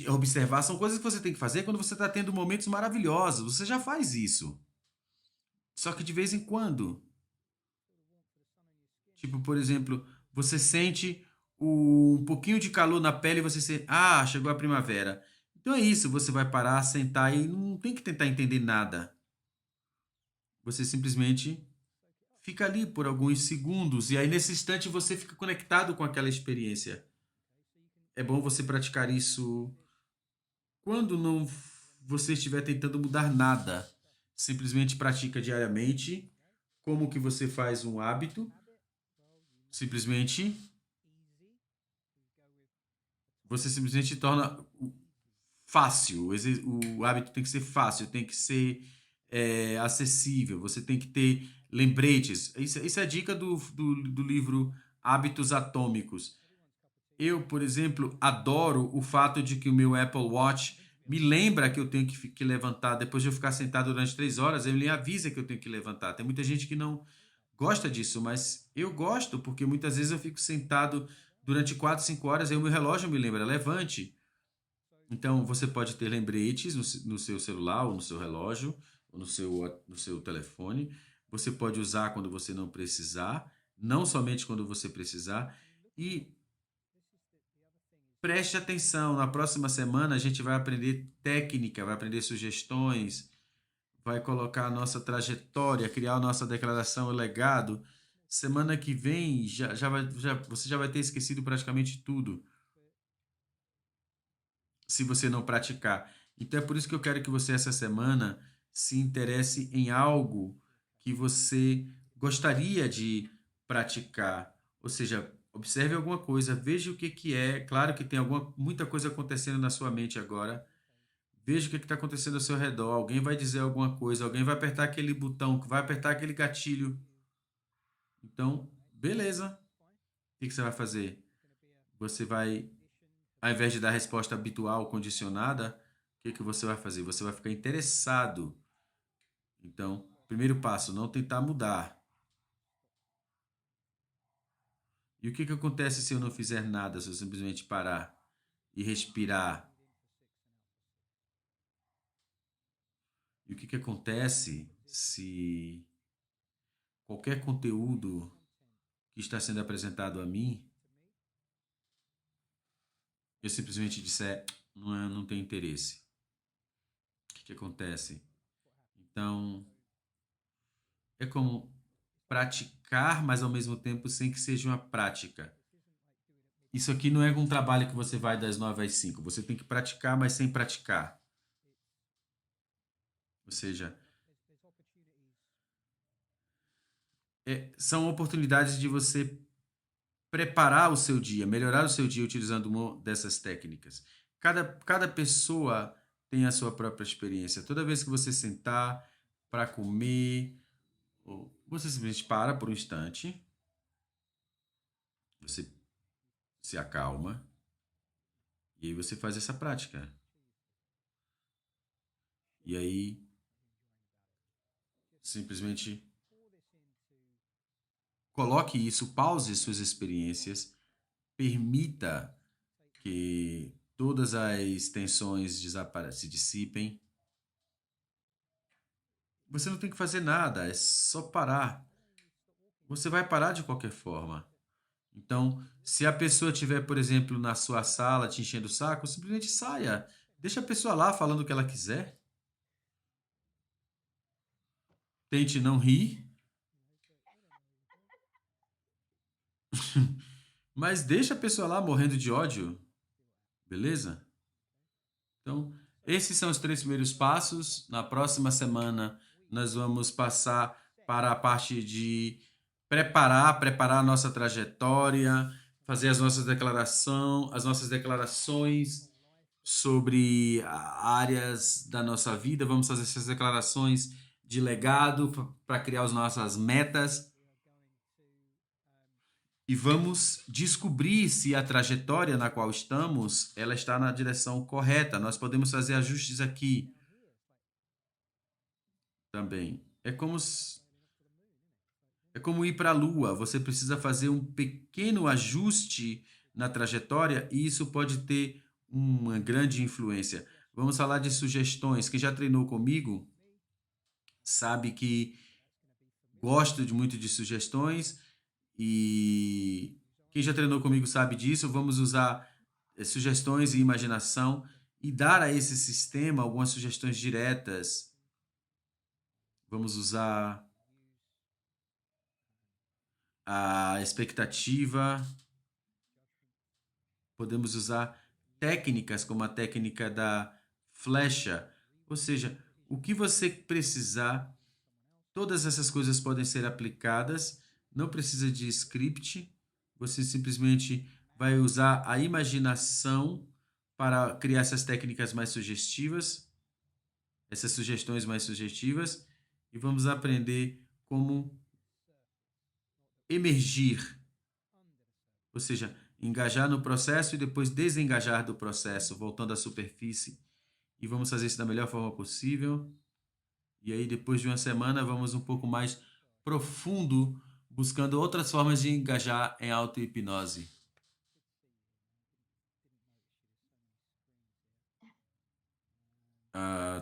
observar, são coisas que você tem que fazer quando você está tendo momentos maravilhosos. Você já faz isso. Só que de vez em quando. Tipo, por exemplo, você sente um pouquinho de calor na pele e você sente, ah, chegou a primavera. Então é isso, você vai parar, sentar e não tem que tentar entender nada. Você simplesmente fica ali por alguns segundos e aí nesse instante você fica conectado com aquela experiência. É bom você praticar isso quando não você estiver tentando mudar nada. Simplesmente pratica diariamente, como que você faz um hábito, simplesmente você simplesmente torna fácil. O hábito tem que ser fácil, tem que ser acessível. Você tem que ter lembretes. Isso é a dica do livro Hábitos Atômicos. Eu, por exemplo, adoro o fato de que o meu Apple Watch me lembra que eu tenho que levantar. Depois de eu ficar sentado durante 3 horas, ele me avisa que eu tenho que levantar. Tem muita gente que não gosta disso, mas eu gosto, porque muitas vezes eu fico sentado durante 4, 5 horas e o meu relógio me lembra, levante. Então, você pode ter lembretes no seu celular, ou no seu relógio, ou no seu telefone. Você pode usar quando você não precisar, não somente quando você precisar. E preste atenção, na próxima semana a gente vai aprender técnica, vai aprender sugestões, vai colocar a nossa trajetória, criar a nossa declaração e legado. Semana que vem você já vai ter esquecido praticamente tudo, se você não praticar. Então é por isso que eu quero que você essa semana se interesse em algo que você gostaria de praticar. Ou seja, observe alguma coisa, veja o que que é. Claro que tem muita coisa acontecendo na sua mente agora. Veja o que está acontecendo ao seu redor. Alguém vai dizer alguma coisa, alguém vai apertar aquele botão, vai apertar aquele gatilho. Então, beleza. O que que você vai fazer? Você vai, ao invés de dar a resposta habitual, condicionada, o que que você vai fazer? Você vai ficar interessado. Então, primeiro passo, não tentar mudar. E o que que acontece se eu não fizer nada, se eu simplesmente parar e respirar? E o que acontece se qualquer conteúdo que está sendo apresentado a mim, eu simplesmente disser, não, não tenho interesse. O que acontece? Então, é como praticar, mas ao mesmo tempo sem que seja uma prática. Isso aqui não é um trabalho que você vai das 9 às 5. Você tem que praticar, mas sem praticar. Ou seja, são oportunidades de você preparar o seu dia, melhorar o seu dia utilizando uma dessas técnicas. Cada pessoa tem a sua própria experiência. Toda vez que você sentar para comer, você simplesmente para por um instante, você se acalma e aí você faz essa prática. E aí simplesmente coloque isso, pause suas experiências, permita que todas as tensões se dissipem. Você não tem que fazer nada, é só parar. Você vai parar de qualquer forma. Então, se a pessoa estiver, por exemplo, na sua sala te enchendo o saco, simplesmente saia. Deixa a pessoa lá falando o que ela quiser. Tente não rir, mas deixa a pessoa lá morrendo de ódio, beleza? Então, esses são os 3 primeiros passos. Na próxima semana, nós vamos passar para a parte de preparar a nossa trajetória, fazer as nossas declarações sobre áreas da nossa vida. Vamos fazer essas declarações de legado para criar as nossas metas e vamos descobrir se a trajetória na qual estamos, ela está na direção correta. Nós podemos fazer ajustes aqui também. É como ir para a Lua. Você precisa fazer um pequeno ajuste na trajetória e isso pode ter uma grande influência. Vamos falar de sugestões. Quem já treinou comigo sabe que gosto muito de sugestões e quem já treinou comigo sabe disso. Vamos usar sugestões e imaginação e dar a esse sistema algumas sugestões diretas. Vamos usar a expectativa, podemos usar técnicas como a técnica da flecha, ou seja, o que você precisar, todas essas coisas podem ser aplicadas, não precisa de script, você simplesmente vai usar a imaginação para criar essas técnicas mais sugestivas, essas sugestões mais sugestivas, e vamos aprender como emergir, ou seja, engajar no processo e depois desengajar do processo, voltando à superfície. E vamos fazer isso da melhor forma possível. E aí, depois de uma semana, vamos um pouco mais profundo, buscando outras formas de engajar em auto-hipnose.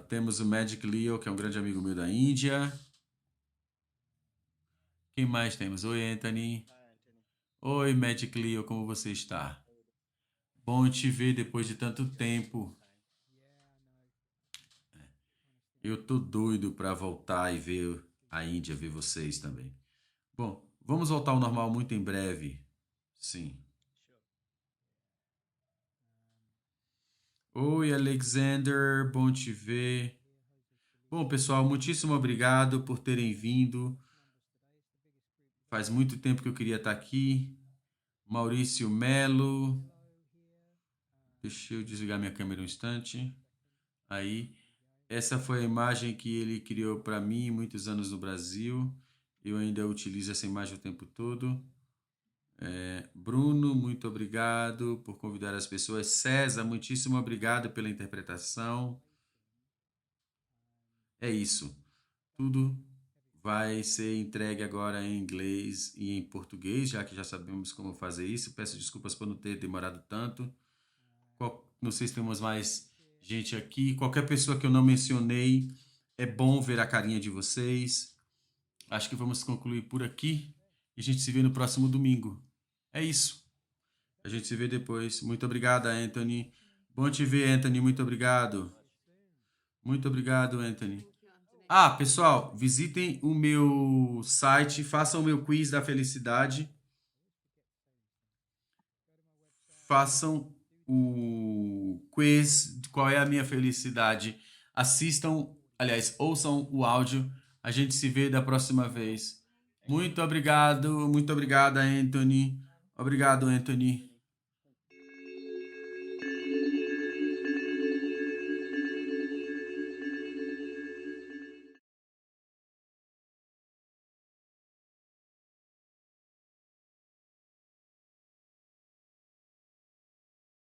Temos o Magic Leo, que é um grande amigo meu da Índia. Quem mais temos? Oi, Anthony. Oi, Magic Leo, como você está? Bom te ver depois de tanto tempo. Eu tô doido para voltar e ver a Índia, ver vocês também. Bom, vamos voltar ao normal muito em breve. Sim. Oi, Alexander, bom te ver. Bom, pessoal, muitíssimo obrigado por terem vindo. Faz muito tempo que eu queria estar aqui. Maurício Melo. Deixa eu desligar minha câmera um instante. Aí, essa foi a imagem que ele criou para mim muitos anos no Brasil. Eu ainda utilizo essa imagem o tempo todo. Bruno, muito obrigado por convidar as pessoas. César, muitíssimo obrigado pela interpretação. É isso. Tudo vai ser entregue agora em inglês e em português, já que já sabemos como fazer isso. Peço desculpas por não ter demorado tanto. Não sei se temos mais gente aqui. Qualquer pessoa que eu não mencionei, É bom ver a carinha de vocês. Acho que vamos concluir por aqui e a gente se vê no próximo domingo. É isso. A gente se vê depois. Muito obrigado, Anthony. Bom te ver, Anthony. Muito obrigado. Muito obrigado, Anthony. Ah, pessoal, visitem o meu site, façam o meu quiz da felicidade, façam o quiz de qual é a minha felicidade. Assistam, aliás, ouçam o áudio. A gente se vê da próxima vez. Muito obrigado, muito obrigada, Anthony. Obrigado, Anthony.